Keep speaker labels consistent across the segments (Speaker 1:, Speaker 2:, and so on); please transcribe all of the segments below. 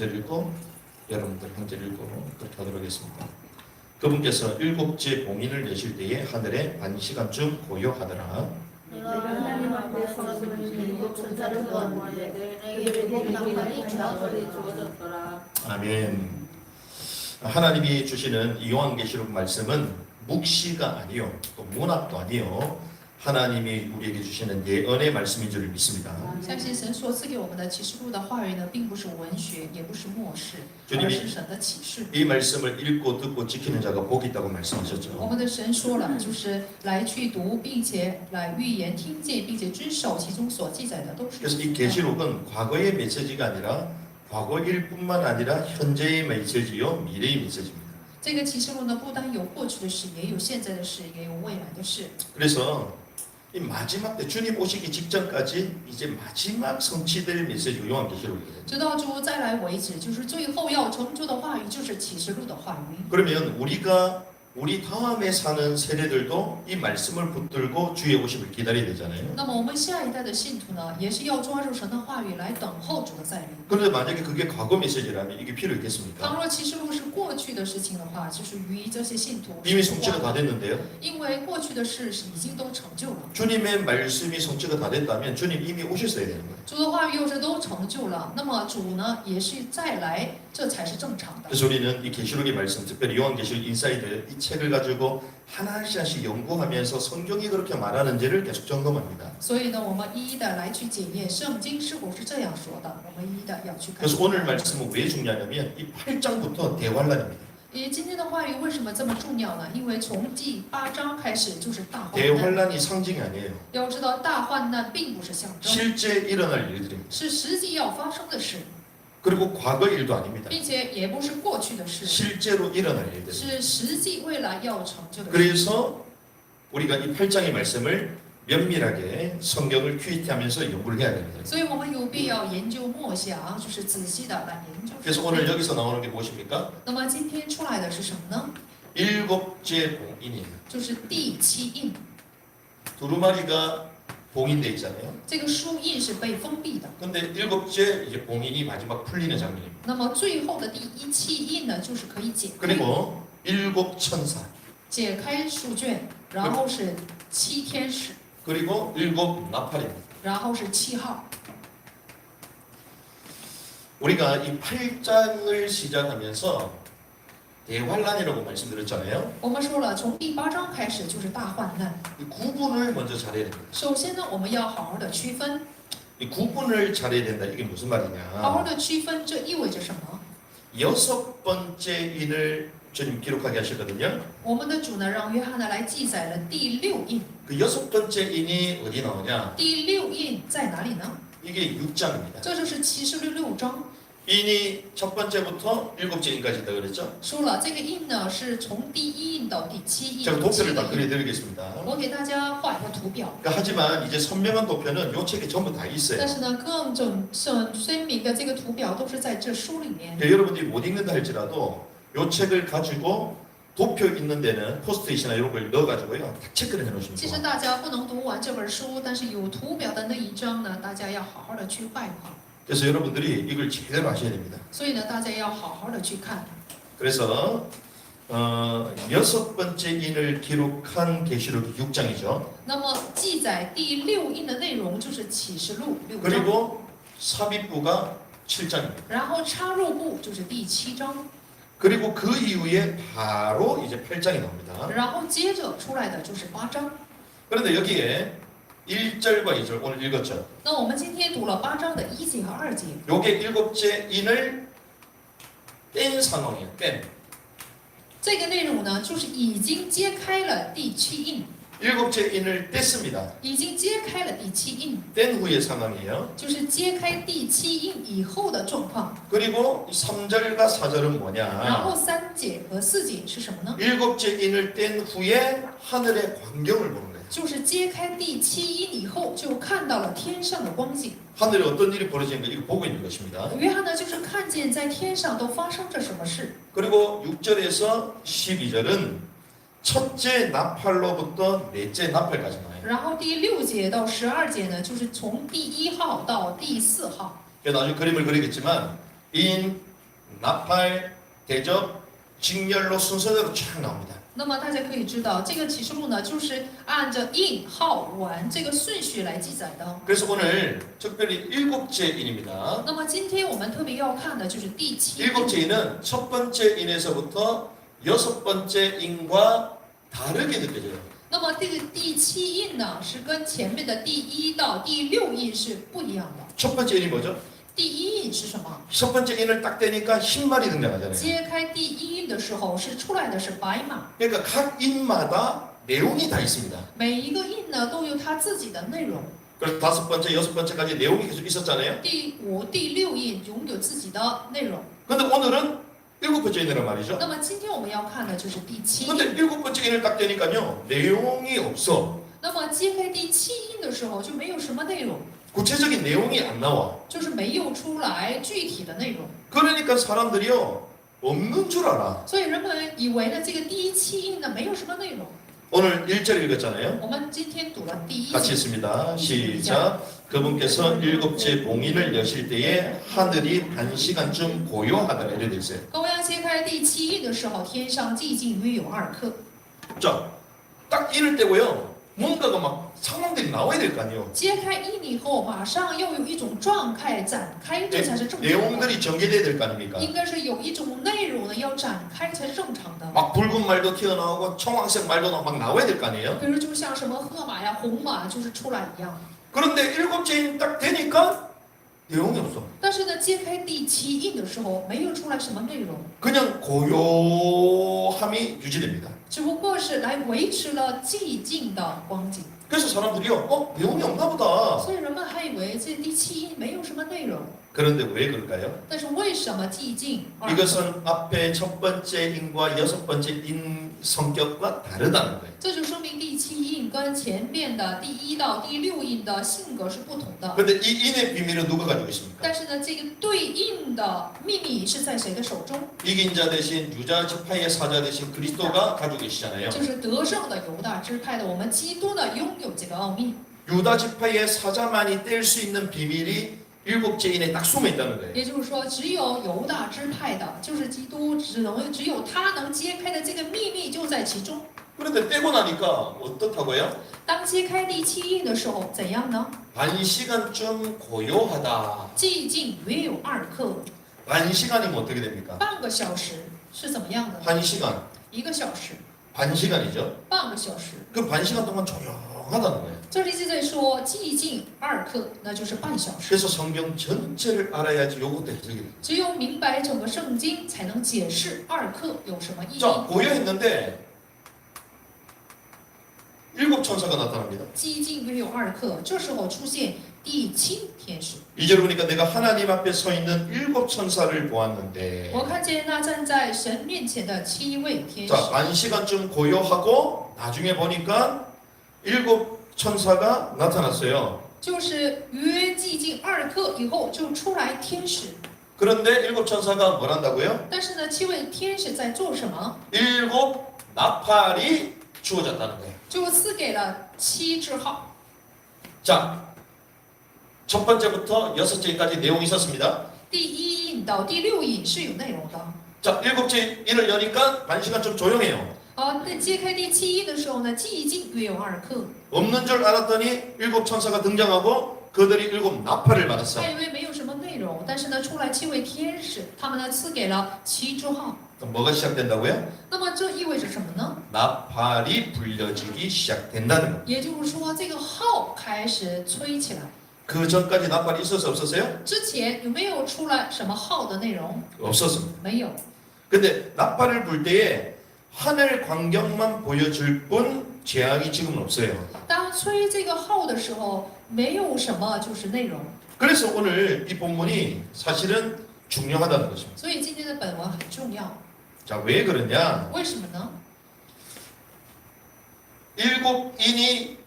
Speaker 1: 절 읽고 여러분들 한 절 읽고 그렇게 하도록 하겠습니다. 그분께서 일곱째 봉인을 여실 때에 하늘에 반 시간쯤 고요하더라.
Speaker 2: 내가 하나님 앞에서 일곱 천사를 보았는데 내게 일곱 낭만이 좌절이 주어졌더라.
Speaker 1: 아멘. 하나님이 주시는 이 요한계시록 말씀은 묵시가 아니요 또 문학도 아니요 하나님이 우리에게 주시는 예언의 말씀인 줄 믿습니다.
Speaker 3: 相信神所赐给我们的启示录的话语呢，并不是文学，也不是末世，
Speaker 1: 주님이
Speaker 3: 而是神的启示。
Speaker 1: 이 말씀을 읽고 듣고 지키는 자가 복이 있다고
Speaker 3: 我
Speaker 1: 말씀하셨죠.
Speaker 3: 们的神说了，就是来去读，并且来预言、听见，并且遵守其中所记载的，都是
Speaker 1: 그래서
Speaker 3: 主
Speaker 1: 이
Speaker 3: 的。
Speaker 1: 계시록은 과거의 메시지가 아니라 과거일 뿐만 아니라 현재의 메시지요 미래의 메시지입니다.
Speaker 3: 这个启示录呢，不单有过去的事，也有现在的事，也有未来的事。
Speaker 1: 그래서 이 마지막 때 주님 오시기 직전까지 이제 마지막 성취될 메시지 요한계시록이에요.
Speaker 3: 直到主再来为止，就是最后要成就的话语，就是启示录的话语。
Speaker 1: 그러면 우리 다음에 사는 세대들도 이 말씀을 붙들고 주의 오심을 기다려야 되잖아요.
Speaker 3: 那么我们下一代的信徒呢，也是要抓住神的话语来等候主的再临。
Speaker 1: 그런데 만약에 그게 과거 메시지라면 이게 필요
Speaker 3: 倘
Speaker 1: 있겠습니까?
Speaker 3: 若启示录是过去的事情的话，就是于这些信徒
Speaker 1: 이미
Speaker 3: 是无
Speaker 1: 성취가
Speaker 3: 关
Speaker 1: 다
Speaker 3: 的，
Speaker 1: 됐는데요.
Speaker 3: 因为过去的事是已经都成就了。
Speaker 1: 주님의 말씀이 성취가 다 됐다면 주님 이미 오셨어야 되는 거예요.
Speaker 3: 主的话语又是都成就了，那么主呢也是再来，这才是正常的。
Speaker 1: 그래서 우리는 이 계시록의 말씀, 특별히 요한계시록 인사이드 이 책을 가지고 하나씩 연구하면서 성경이 그렇게 말하는지를 계속 점검합니다.
Speaker 3: 所以呢，我们一一的来去检验圣经是否是这样说的，我们一一的要去看。
Speaker 1: 그래서 오늘 말씀은 왜 중요하냐면 이 8장부터 대환란입니다.
Speaker 3: 今天的话语为什么这么重要呢？因为从第8章开始就是大患难。
Speaker 1: 대환란이 상징이 아니에요.
Speaker 3: 要知道，大患难并不是象征，
Speaker 1: 실제 일어날 일들입니다.
Speaker 3: 是实际要发生的事，
Speaker 1: 그리고 과거 일도 아닙니다.
Speaker 3: 并且也不是过去的事，
Speaker 1: 실제로 일어날 일들.
Speaker 3: 是实际未来要成就的事。
Speaker 1: 그래서 우리가 이 8장의 말씀을 면밀하게 성경을 큐이티하면서 연구를 해야 됩니다.
Speaker 3: 所以我们有必要研究默想，就是仔细的来研究。
Speaker 1: 그래서 오늘 여기서 나오는 게 무엇입니까?
Speaker 3: 那么今天出来的是什么呢？
Speaker 1: 일곱째 봉인이에요.
Speaker 3: 就是第7印。
Speaker 1: 두루마리가 봉인돼 있잖아요.
Speaker 3: 这个书印是被封闭的。
Speaker 1: 근데 일곱째 이제 봉인이 마지막 풀리는 장면입니다.
Speaker 3: 那么最后的第7印呢，就是可以解开，
Speaker 1: 그리고 일곱 천사
Speaker 3: 解开书卷，然后是7天使，
Speaker 1: 그리고 일곱 나팔입니다.
Speaker 3: 然后是7号。
Speaker 1: 우리가 이 8장을 시작하면서 대환란이라고 말씀드렸잖아요.
Speaker 3: 我们说了，从第8章开始就是大患难。
Speaker 1: 이 구분을 먼저 잘해야 됩니다.
Speaker 3: 首先呢，我们要好好的区分，
Speaker 1: 이 구분을 잘해야 된다. 이게 무슨
Speaker 3: 好好
Speaker 1: 말이냐?
Speaker 3: 的区分，这意味着什么？
Speaker 1: 여섯 번째 인을 주님 기록하게 하셨거든요.
Speaker 3: 我们的主呢，让约翰呢来记载了第6印。
Speaker 1: 그 여섯 번째 인이 어디 나오냐?
Speaker 3: 第6印在哪里呢？
Speaker 1: 이게 6장입니다.
Speaker 3: 这就是启示录6章
Speaker 1: 인이 첫 번째부터 일곱째 인까지 있다 그랬죠?
Speaker 3: 说了，这个印呢是从第1印到第7印。
Speaker 1: 제가 도표를 다
Speaker 3: 7个印
Speaker 1: 그려드리겠습니다.
Speaker 3: 我给大家画一个图表。
Speaker 1: 그러니까 하지만 이제 선명한 도표는 요 책에 전부 다
Speaker 3: 但
Speaker 1: 있어요.
Speaker 3: 是呢，更正鲜明的这个图表都是在这书里面。
Speaker 1: 그러니까 여러분들이 못 읽는다 할지라도 요 책을 가지고 도표 있는 데는 포스트잇이나 이런 걸 넣어가지고요 다 체크를 해놓으시면
Speaker 3: 其实
Speaker 1: 좋아요.
Speaker 3: 大家不能读完这本书，但是有图表的那一章呢，大家要好好的去画一画。
Speaker 1: 그래서 여러분들이 이걸 제대로 하셔야 됩니다.
Speaker 3: 所以呢，大家要好好的去看。
Speaker 1: 그래서 여섯 번째 인을 기록한 계시록이 6장이죠.
Speaker 3: 那么记载第6印的内容就是启示录6章，
Speaker 1: 그리고 삽입부가 7장입니다.
Speaker 3: 然后插入部就是第7章，
Speaker 1: 그리고 그 이후에 바로 이제 8장이 나옵니다.
Speaker 3: 然后接着出来的就是8章。
Speaker 1: 그런데 여기에 1절과 2절 오늘 읽었죠.
Speaker 3: 那我们今天读了8章的1节和2节，
Speaker 1: 요게 일곱째 인을 뗀 상황이에요. 뗀.
Speaker 3: 这个内容呢，就是已经揭开了第7印，
Speaker 1: 일곱째 인을 뗐습니다.
Speaker 3: 已经揭开了第7印，
Speaker 1: 뗀 후의 상황이에요.
Speaker 3: 就是揭开第7印以后的状况。
Speaker 1: 그리고 3절과 4절은
Speaker 3: 然
Speaker 1: 뭐냐?
Speaker 3: 后3节和4节是什么呢？
Speaker 1: 일곱째 인을 뗀 후에 하늘의 광경을 보는 거예요.
Speaker 3: 就是揭开第7印以后，就看到了天上的光景。
Speaker 1: 하늘에 어떤 일이 벌어지는 거 이거 보고 있는 것입니다.
Speaker 3: 约翰呢，就是看见在天上都发生着什么事。
Speaker 1: 그리고 6절에서 12절은 첫째 나팔로부터 넷째 나팔까지 나와요.
Speaker 3: 然后第6节到12节呢，就是从第1号到第4号。
Speaker 1: 나중에 그림을 그리겠지만 인, 나팔, 대접, 직렬로 순서대로 쫙 나옵니다.
Speaker 3: 那么大家可以知道，这个启示录呢，就是按着印、号、完这个顺序来记载的。
Speaker 1: 그래서 오늘 특별히 일곱째 인입니다.
Speaker 3: 那么今天我们特别要看的就是第七印。
Speaker 1: 일곱째 인은 첫 번째 인에서부터 여섯 번째 인과 다르게 느껴져요.
Speaker 3: 那么这个第七印呢，是跟前面的第一到第六印是不一样的。
Speaker 1: 첫 번째 인이 뭐죠?
Speaker 3: 第一印是什么？
Speaker 1: 첫 번째 인을 딱 떼니까 흰말이 등장하잖아요.
Speaker 3: 揭开第一印的时候，是出来的是白马。
Speaker 1: 그러니까 각 인마다 내용이 다 있습니다.
Speaker 3: 每一个印呢，都有它自己的内容。
Speaker 1: 그래서 다섯 번째, 여섯 번째까지 내용이 계속 있었잖아요.
Speaker 3: 第五、第六印拥有自己的内容。
Speaker 1: 근데 오늘은 일곱 번째 인이란 말이죠.
Speaker 3: 那么今天我们要看的就是第七
Speaker 1: 근데
Speaker 3: 印。
Speaker 1: 일곱 번째 인을 딱 떼니까요 내용이 없어.
Speaker 3: 那么揭开第七印的时候，就没有什么内容，
Speaker 1: 구체적인 내용이 안 나와.
Speaker 3: 就是没有出来具体的内容。
Speaker 1: 그러니까 사람들이요 없는 줄 알아.
Speaker 3: 所以人们以为呢，这个第七印呢没有什么内容。
Speaker 1: 오늘 1절 읽었잖아요.
Speaker 3: 我们今天读了第一
Speaker 1: 같이
Speaker 3: 印，
Speaker 1: 읽습니다. 시작. 그분께서 일곱째 봉인을 여실 때에 하늘이 반 시간쯤 고요하더라. 이렇게 돼 있어요.
Speaker 3: 羔羊揭开第七印的时候，天上寂静约有2刻。
Speaker 1: 자, 딱 인을 떼고요. 뭔가가 막 상황들이 나와야 될 거 아니에요.
Speaker 3: 揭开印以后，马上要有一种状态展开，这才是正常的。
Speaker 1: 내용들이 전개돼야 될 거 아닙니까?
Speaker 3: 应该是有一种内容呢要展开才是正常的。
Speaker 1: 막 붉은 말도 튀어나오고 청황색 말도 막 나와야 될 거 아니에요.
Speaker 3: 比如就像什么褐马呀、红马，就是出来一样。
Speaker 1: 그런데 일곱째 인 딱 되니까 내용이 없어.
Speaker 3: 但是呢，揭开第七印的时候，没有出来什么内容，
Speaker 1: 그냥 고요함이 유지됩니다.
Speaker 3: 只不过是来维持了寂静的光景。
Speaker 1: 그래서 사람들이요, 내용이 없나 보다.
Speaker 3: 所以人们还以为这第七印没有什么内容。
Speaker 1: 그런데 왜 그럴까요?
Speaker 3: 但是为什么寂静2刻？
Speaker 1: 이것은 앞에 첫 번째 인과 여섯 번째 인 성격과 다르다는 거예요.
Speaker 3: 这就说明第七印跟前面的第1到第6印的性格是不同的。
Speaker 1: 근데 이 인의 비밀은 누가 가지고 있습니까?
Speaker 3: 但是呢，这个对应的秘密是在谁的手中？
Speaker 1: 이긴 자 대신 유자 지파의 사자 대신 그리스도가 가지고 계시잖아요.
Speaker 3: 就是得胜的犹大支派的我们基督呢，拥有这个奥秘。
Speaker 1: 유다 지파의 사자만이 뗄 수 있는 비밀이 일곱째 인에 딱 숨어 있다는 거예요.
Speaker 3: 也就是说，只有犹大支派的，就是基督，只有他能揭开的这个秘密就在其中。
Speaker 1: 그런데 떼고 나니까 어떻다고요?
Speaker 3: 当揭开第七印的时候，怎样呢？
Speaker 1: 반 시간쯤 고요하다.
Speaker 3: 寂静约有2刻，
Speaker 1: 반 시간이면 어떻게 됩니까?
Speaker 3: 半个小时是怎么样的？
Speaker 1: 한 시간,
Speaker 3: 1个小时，
Speaker 1: 반 시간이죠.
Speaker 3: 半个小时。
Speaker 1: 그 반 시간 동안 조용하다는 거예요.
Speaker 3: 这里是在说寂静2刻，那就是半小时。
Speaker 1: 그래서 성경 전체를 알아야지 요것도 해석이 돼요.
Speaker 3: 只有明白整个圣经，才能解释2刻有什么意义。
Speaker 1: 자, 고요했는데 일곱 천사가 나타납니다.
Speaker 3: 寂静约有2刻，这时候出现第7天使。
Speaker 1: 이제 보니까 내가 하나님 앞에 서 있는 일곱 천사를 보았는데
Speaker 3: 我看见那站在神面前的7位天使。
Speaker 1: 자, 반 시간쯤 고요하고 나중에 보니까 일곱 천사가 나타났어요.
Speaker 3: 就是约寂静2刻以后就出来天使，
Speaker 1: 그런데 일곱 천사가 뭘 한다고요?
Speaker 3: 但是呢，7位天使在做什么？
Speaker 1: 일곱 나팔이 주어졌다는 거예요.
Speaker 3: 就赐给了7支号。
Speaker 1: 자, 첫 번째부터 여섯째까지 내용이 있었습니다.
Speaker 3: 第1印到第6印是有内容的。
Speaker 1: 자, 일곱째 인을 여니까 반 시간 좀 조용해요.
Speaker 3: 那揭开第7印的时候呢，寂静约有2刻。
Speaker 1: 없는 줄 알았더니 일곱 천사가 등장하고 그들이 일곱 나팔을 받았어.
Speaker 3: 还以为没有什么内容，但是呢，出来7位天使，他们呢赐给了7支号。
Speaker 1: 그럼 뭐가 시작된다고요?
Speaker 3: 那么这意味着什么呢？
Speaker 1: 나팔이 불려지기 시작된다는 거.
Speaker 3: 也就是说，这个号开始吹起来。
Speaker 1: 그 전까지 나팔이 있었어 없었어요?
Speaker 3: 之前有没有出来什么号的内容？
Speaker 1: 없었습니다.
Speaker 3: 没有。
Speaker 1: 근데 나팔을 불 때에 하늘 광경만 보여줄 뿐 재앙이 지금은 없어요.
Speaker 3: 当吹这个号的时候，没有什么就是内容。
Speaker 1: 그래서 오늘 이 본문이 사실은 중요하다는 것입니다.
Speaker 3: 所以今天的本文很重要。
Speaker 1: 자, 왜 그러냐?
Speaker 3: 为什么呢？
Speaker 1: 일곱 인이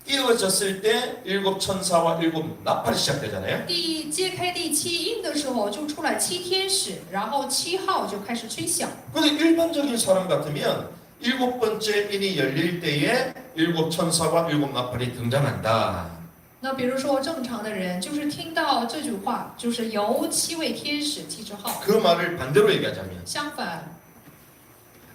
Speaker 1: 띄워졌을 때 일곱 천사와 일곱 나팔이 시작되잖아요.
Speaker 3: 揭开第7印的时候，就出来7天使，然后7号就开始吹响。
Speaker 1: 근데 일반적인 사람 같으면 일곱 번째 인이 열릴 때에 일곱 천사와 일곱 나팔이 등장한다.
Speaker 3: 那比如说正常的人，就是听到这句话，就是由7位天使7只号。
Speaker 1: 그 말을 반대로 얘기하자면
Speaker 3: 相反，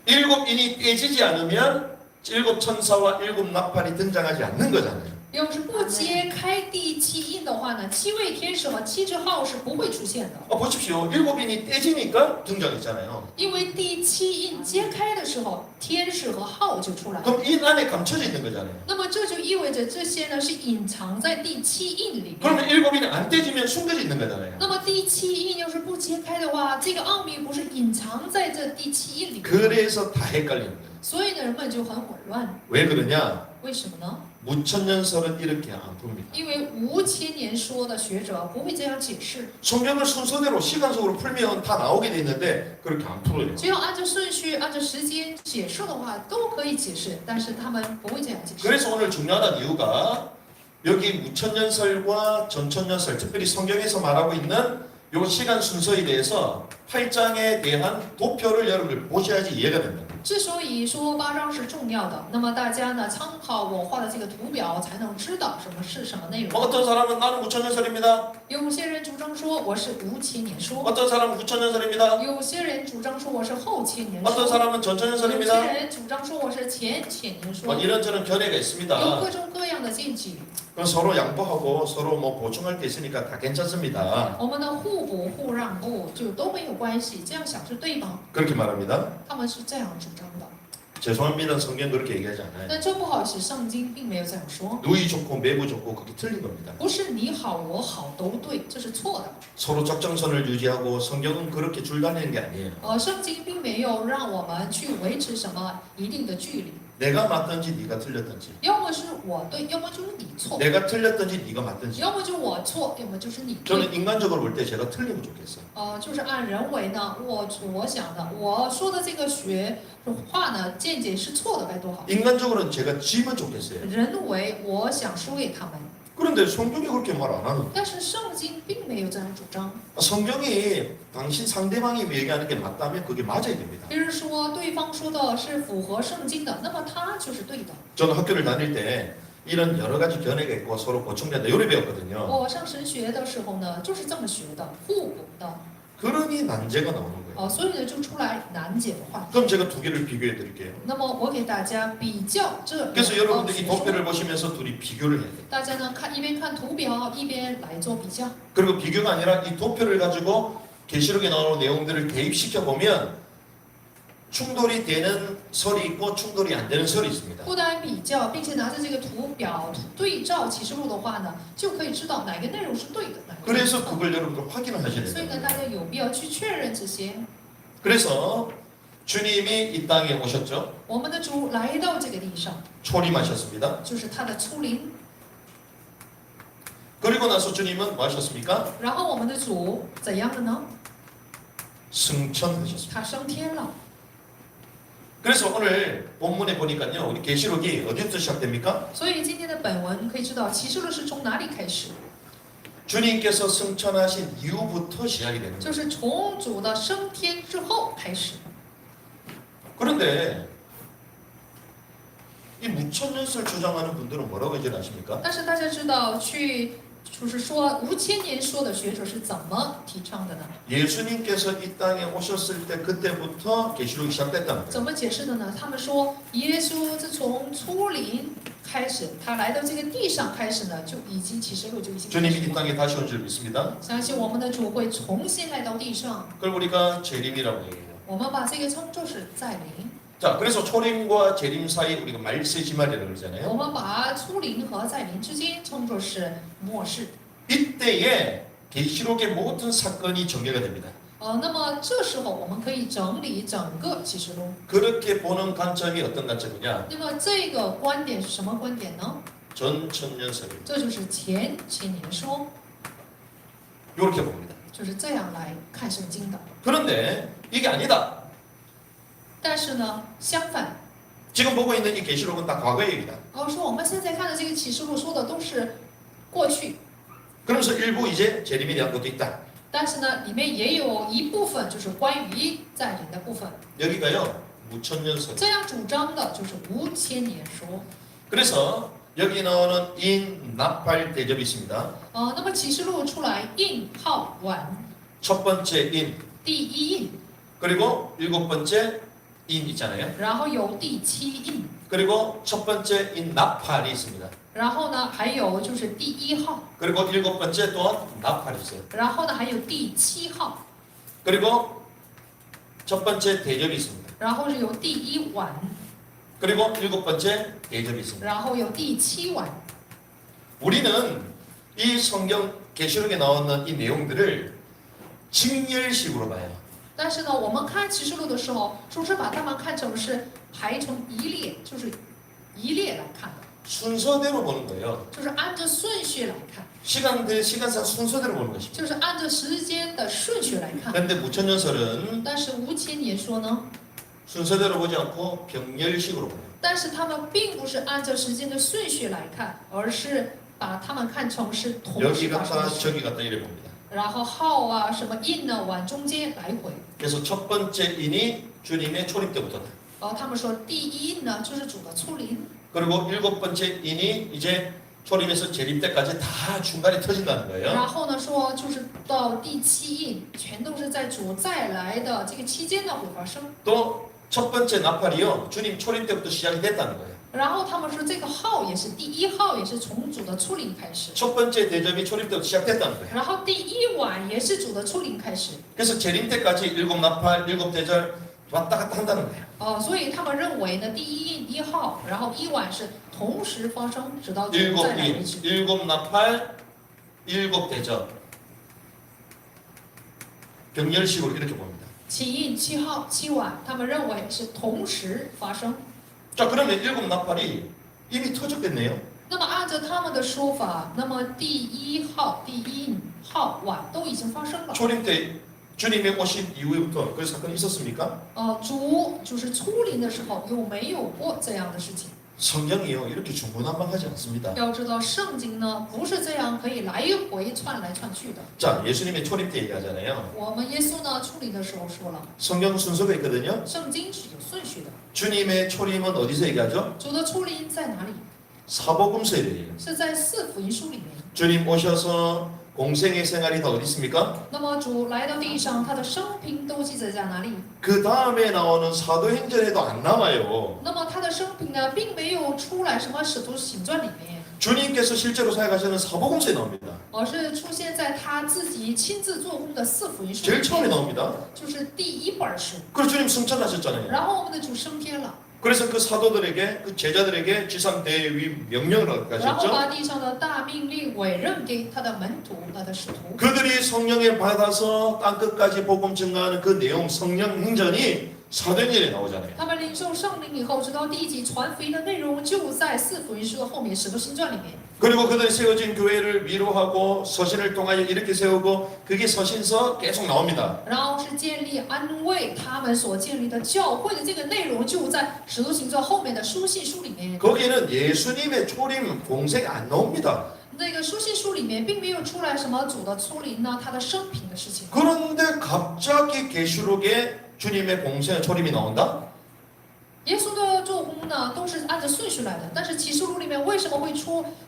Speaker 1: 7 인이 떼지지 않으면 7 천사와 7 나팔이 등장하지 않는 거잖아요.
Speaker 3: 要是不揭开第7印的话呢，7位天使和7只号是不会出现的。
Speaker 1: 보십시오. 7 인이 떼지니까 등장했잖아요.
Speaker 3: 因为第7印揭开的时候，天使和号就出来了。
Speaker 1: 그럼 인 안에 감춰져 있는 거잖아요.
Speaker 3: 那么这就意味着这些呢是隐藏在第7印里面。
Speaker 1: 그러면 7 인이 안 떼지면 숨겨져 있는 거잖아요.
Speaker 3: 那么第7印要是不揭开的话，这个奥秘不是隐藏在这第7印里面？
Speaker 1: 그래서 다 헷갈리는 거예요.
Speaker 3: 所以呢，人们就很混乱。
Speaker 1: 왜 그러냐?
Speaker 3: 为什么呢？
Speaker 1: 무천년설은 이렇게 안 풉니다.
Speaker 3: 因为5000年说的学者不会这样解释，
Speaker 1: 성경을 순서대로 시간 속으로 풀면 다 나오게 돼 있는데 그렇게 안 풀어요.
Speaker 3: 只要按照顺序、按照时间解释的话，都可以解释，但是他们不会这样解释。
Speaker 1: 그래서 오늘 중요하다는 이유가 여기 무천년설과 전천년설, 특별히 성경에서 말하고 있는 요 시간 순서에 대해서 8장에 대한 도표를 여러분들 보셔야지 이해가 됩니다.
Speaker 3: 之所以说8章是重要的，那么大家呢参考我画的这个图表，才能知道什么是什么内容。
Speaker 1: 어떤 사람은 나는 무천년설입니다.
Speaker 3: 有些人主张说我是5000年说，
Speaker 1: 어떤 사람은 9천년설입니다.
Speaker 3: 有些人主张说我是后千年
Speaker 1: 어떤
Speaker 3: 说，
Speaker 1: 사람은
Speaker 3: 有些
Speaker 1: 전천년설입니다.
Speaker 3: 人主张说我是前千年说，
Speaker 1: 이런저런 견해가
Speaker 3: 有
Speaker 1: 있습니다.
Speaker 3: 各种各样的见解。
Speaker 1: 그럼 서로 양보하고 서로 뭐 보충할 게 있으니까 다 괜찮습니다.
Speaker 3: 我们的互补互让步就都没有关系，这样想是对吗？
Speaker 1: 그렇게 말합니다.
Speaker 3: 他们是这样主张的。
Speaker 1: 죄송합니다. 성경 그렇게 얘기하지 않아요.
Speaker 3: 但真不好意思，圣经并没有这样说，
Speaker 1: 누이 좋고 매부 좋고 그게 틀린 겁니다.
Speaker 3: 不是你好我好都对，这是错的。
Speaker 1: 서로 적정선을 유지하고 성경은 그렇게 줄다니는 게 아니에요.
Speaker 3: 圣经并没有让我们去维持什么一定的距离，
Speaker 1: 내가 맞든지 네가 틀렸든지
Speaker 3: 要么是我对，要么就是你错，
Speaker 1: 내가 틀렸든지 네가 맞든지
Speaker 3: 要么就我错，要么就是你对。
Speaker 1: 저는 인간적으로 볼 때 제가 틀리면 좋겠어요.
Speaker 3: 就是按人为呢，我想的，我说的这个话呢，见解是错的该多好。
Speaker 1: 인간적으로는 제가 지면 좋겠어요.
Speaker 3: 人为我想输给他们，
Speaker 1: 그런데 성경이 그렇게 말 안 하는
Speaker 3: 但是圣经并没有这样主张。
Speaker 1: 성경이 당신 상대방이 얘기하는 게 맞다면 그게 맞아야 됩니다.
Speaker 3: 比如说对方说的是符合圣经的，那么他就是对的。
Speaker 1: 저는 학교를 다닐 때 이런 여러 가지 견해가 있고 서로 보충된다 이렇게 배웠거든요.
Speaker 3: 我上神学的时候呢，就是这么学的，互补的。
Speaker 1: 그러니 난제가 나오는 거예요.
Speaker 3: 所以呢，就出来难解的话。
Speaker 1: 그럼 제가 두 개를 비교해 드릴게요.
Speaker 3: 那么我给大家比较这两
Speaker 1: 그래서
Speaker 3: 个
Speaker 1: 여러분들이
Speaker 3: 学说，
Speaker 1: 도표를 보시면서 둘이 비교를 해야 돼요.
Speaker 3: 大家呢一边看图表，一边来做比较。
Speaker 1: 그리고 비교가 아니라 이 도표를 가지고 계시록에 나오는 내용들을 대입시켜 보면 충돌이 되는 설이 있고 충돌이 안 되는 설이 있습니다.
Speaker 3: 不单比较，并且拿着这个图表对照启示录的话呢，就可以知道哪个内容是对的，哪个内容是
Speaker 1: 그래서
Speaker 3: 错的。
Speaker 1: 그걸 여러분들 확인을 하셔야
Speaker 3: 所以呢，
Speaker 1: 됩니다.
Speaker 3: 大家有必要去确认这些。
Speaker 1: 그래서 주님이 이 땅에 오셨죠.
Speaker 3: 我们的主来到这个地上，
Speaker 1: 초림하셨습니다.
Speaker 3: 就是他的初临。
Speaker 1: 그리고 나서 주님은 뭐 하셨습니까?
Speaker 3: 然后我们的主怎样了呢？
Speaker 1: 승천하셨습니다.
Speaker 3: 他升天了。
Speaker 1: 그래서 오늘 본문에 보니까요. 우리 계시록이 어디부터 시작됩니까?
Speaker 3: 所以今天的本文可以知道启示录是从哪里开始，
Speaker 1: 주님께서 승천하신 이후부터 시작이 되는
Speaker 3: 就
Speaker 1: 거예요.
Speaker 3: 是从主的升天之后开始。
Speaker 1: 그런데 이 무천년설 주장하는 분들은 뭐라고 얘기를 하십니까?
Speaker 3: 但是大家知道，就是说5000年说的学者是怎么提倡的呢？
Speaker 1: 예수님께서 이 땅에 오셨을 때 그때부터 계시록이 시작됐다는
Speaker 3: 怎
Speaker 1: 거예요.
Speaker 3: 么解释的呢？他们说，耶稣自从初临开始，他来到这个地上开始呢，就已经启示录就已经开
Speaker 1: 주님이
Speaker 3: 始
Speaker 1: 이
Speaker 3: 了。
Speaker 1: 땅에 다시 온 줄 믿습니다.
Speaker 3: 相信我们的主会重新来到地上，
Speaker 1: 그걸 우리가 재림이라고 얘기해요.
Speaker 3: 我们把这个称作是再临。
Speaker 1: 자, 그래서 초림과 재림 사이 우리가 말세지말이라고
Speaker 3: 我
Speaker 1: 그러잖아요.
Speaker 3: 们把初临和再临之间称作是末世。
Speaker 1: 이때에 계시록의 모든 사건이 전개가 됩니다.
Speaker 3: 那么这时候我们可以整理整个启示录。
Speaker 1: 그렇게 보는 관점이 어떤 관점이냐?
Speaker 3: 那么这个观点是什么观点呢？
Speaker 1: 전천년설입니다.
Speaker 3: 这就是前千年说，
Speaker 1: 이렇게 봅니다.
Speaker 3: 就是这样来看圣经的。
Speaker 1: 그런데 이게 아니다.
Speaker 3: 但是呢，相反，
Speaker 1: 지금 보고 있는 이 계시록은 다 과거 얘기다.
Speaker 3: 说我们现在看的这个启示录说的都是过去，
Speaker 1: 그러면서 일부 이제 재림에 대한 것도 있다.
Speaker 3: 但是呢，里面也有一部分就是关于再临的部分。
Speaker 1: 여기가요 무천년설.
Speaker 3: 这样主张的就是5000年说。
Speaker 1: 그래서 여기 나오는 인, 나팔 대접이 있습니다.
Speaker 3: 那么启示录出来印号碗
Speaker 1: 첫 번째 인,
Speaker 3: 第一印，
Speaker 1: 그리고 일곱 번째 인 있잖아요.
Speaker 3: 然后有第七印，
Speaker 1: 그리고 첫 번째 인 나팔이 있습니다.
Speaker 3: 然后呢还有就是第一号，
Speaker 1: 그리고 일곱 번째 또한 나팔이 있어요.
Speaker 3: 然后呢还有第七号，
Speaker 1: 그리고 첫 번째 대접이 있습니다.
Speaker 3: 然后是有第一碗，
Speaker 1: 그리고 일곱 번째 대접이 있습니다.
Speaker 3: 然后有第七碗。
Speaker 1: 우리는 이 성경 계시록에 나오는 이 내용들을 직렬식으로 봐요.
Speaker 3: 但是呢，我们看启示录的时候，说是把它们看成是排成一列，就是一列来看的，
Speaker 1: 순서대로 보는 거예요.
Speaker 3: 就是按照顺序来看，
Speaker 1: 시간상 순서대로 보는 것입니다.
Speaker 3: 就是按照时间的顺序来看。
Speaker 1: 그런데 무천년설은
Speaker 3: 但是无千年说呢，
Speaker 1: 순서대로 보지 않고 병렬식으로 봐요.
Speaker 3: 但是他们并不是按照时间的顺序来看，而是把它们看成是同时
Speaker 1: 여기
Speaker 3: 发生
Speaker 1: 갔다
Speaker 3: 的事。
Speaker 1: 저기 갔다 이래 봅니다.
Speaker 3: 然后号啊，什么印呢，往中间来回。
Speaker 1: 그래서 첫 번째 인이 주님의 초림 때부터다.
Speaker 3: 他们说第一印呢就是主的出临，
Speaker 1: 그리고 일곱 번째 인이 이제 초림에서 재림 때까지 다 중간에 터진다는
Speaker 3: 然
Speaker 1: 거예요.
Speaker 3: 后呢说就是到第七印，全都是在主再来的这个期间呢会发生。
Speaker 1: 또 첫 번째 나팔이요. 주님 초림 때부터 시작이 됐다는 거예요.
Speaker 3: 然后他们说这个号也是第一号，也是从主的出临开始。
Speaker 1: 첫 번째 대접이 초림 때부터 시작됐다는 거예요.
Speaker 3: 然后第一晚也是主的出临开始。
Speaker 1: 그래서 재림 때까지 일곱 나팔, 일곱 대절 왔다 갔다 한다는 거예요.
Speaker 3: 所以他们认为呢，第一印一号，然后一晚是同时发生，直到主
Speaker 1: 일곱
Speaker 3: 再来为
Speaker 1: 인,
Speaker 3: 止。
Speaker 1: 일곱 나팔, 일곱 대접. 병렬식으로 이렇게 봅니다.
Speaker 3: 起印七号七晚，他们认为是同时发生。
Speaker 1: 자, 그러면 일곱 나팔이 이미 터졌겠네요.
Speaker 3: 那么按照他们的说法，那么第一号、第一印号晚都已经发生了。
Speaker 1: 초림 때 주님의 오신 이후부터 그 사건이 있었습니까?
Speaker 3: 主就是出临的时候有没有过这样的事情？
Speaker 1: 성경이요 이렇게 중구난방하지 않습니다.
Speaker 3: 要知道圣经呢不是这样可以来回串来串去的。
Speaker 1: 자, 예수님의 초림 때 얘기하잖아요.
Speaker 3: 我们耶稣呢出临的时候说了，
Speaker 1: 성경 순서가 있거든요.
Speaker 3: 圣经是有顺序的。
Speaker 1: 주님의 초림은 어디서 얘기하죠?
Speaker 3: 主的出临在哪里？
Speaker 1: 사복음서에 얘기해요.
Speaker 3: 是在四福音书里面。
Speaker 1: 주님 오셔서 공생의 생활이 다 어디 있습니까?
Speaker 3: 那么主来到地上，他的生平都记载在哪里？
Speaker 1: 그 다음에 나오는 사도행전에도 안 나와요.
Speaker 3: 那么他的生平呢，并没有出来什么使徒行传里面，
Speaker 1: 주님께서 실제로 사역하시는 사복음서에 나옵니다.
Speaker 3: 而是出现在他自己亲自做工的四福音书里
Speaker 1: 제일 처음에
Speaker 3: 面，
Speaker 1: 나옵니다.
Speaker 3: 就是第一本书。
Speaker 1: 그래서 주님 승천하셨잖아요.
Speaker 3: 然后我们的主升天了，
Speaker 1: 그래서 그 사도들에게 그 제자들에게 지상대위 명령을
Speaker 3: 然后
Speaker 1: 하셨죠.
Speaker 3: 把地上的大命令委任给他的门徒、他的使徒。
Speaker 1: 그들이 성령을 받아서 땅끝까지 복음 증가하는 그 내용 성령 행전이 사도행전에 나오잖아요.
Speaker 3: 他们领受圣灵以后，直到地级传福音的内容就在四福音书的后面，《使徒行传》里面。
Speaker 1: 그리고 그들이 세워진 교회를 위로하고 서신을 통하여 이렇게 세우고 그게 서신서 계속 나옵니다.
Speaker 3: 然后是建立安慰他们所建立的教会的这个内容，就在《使徒行传》后面的书信书里面。
Speaker 1: 거기에는 예수님의 초림 공생 안 나옵니다.
Speaker 3: 那个书信书里面并没有出来什么主的出临呢，他的生平的事情。
Speaker 1: 그런데 갑자기 계시록에 주님의 공생의 초림이 나온다?
Speaker 3: 耶稣的做工呢，都是按照顺序来的，但是启示录里面为什么会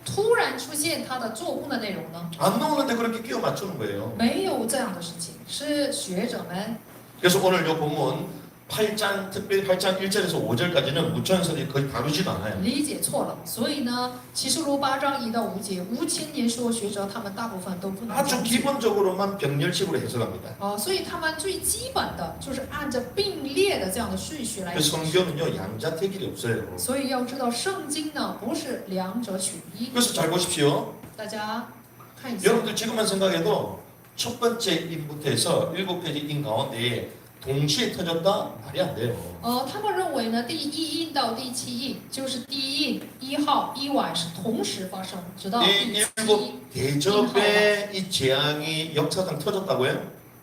Speaker 3: 突然出现他的做工的内容呢？
Speaker 1: 안 나오는데 그렇게 끼워 맞추는 거예요.
Speaker 3: 没有这样的事情，是学者们。
Speaker 1: 그래서 오늘 요 본문 8장 특별히 8장 1절에서 5절까지는 무천설이 거의 다루지도 않아요.
Speaker 3: 理解错了，所以呢，启示录8章1到5节，无千年说学者他们大部分都不能
Speaker 1: 아주
Speaker 3: 讲解。
Speaker 1: 기본적으로만 병렬식으로 해석합니다.
Speaker 3: 所以他们最基本的就是按照并列的这样的顺序来
Speaker 1: 그
Speaker 3: 解释。
Speaker 1: 성경은요 양자택일이 없어요.
Speaker 3: 所以要知道，圣经呢不是两者取一。
Speaker 1: 그래서 잘 보십시오.
Speaker 3: 大家看一下，
Speaker 1: 여러분들 지금만 생각해도 첫 번째 인부터 해서 7페이지 인 가운데에 동시에 터졌다 말이 안 돼요.
Speaker 3: 他们认为呢，第一印到第七印就是第一印1号1晚是同时发生，直到第
Speaker 1: 이
Speaker 3: 七
Speaker 1: 일곱 대접의 이 재앙이 역사상 터졌다고요?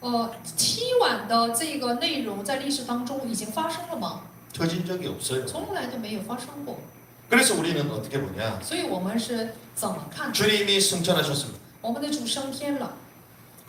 Speaker 3: 7晚的这个内容在历史当中已经发生了吗？
Speaker 1: 터진 적이 없어요.
Speaker 3: 从来都没有发生过。
Speaker 1: 그래서 우리는 어떻게 보냐?
Speaker 3: 所以我们是怎么看的？
Speaker 1: 주님이 승천하셨습니다.
Speaker 3: 我们的主升天了，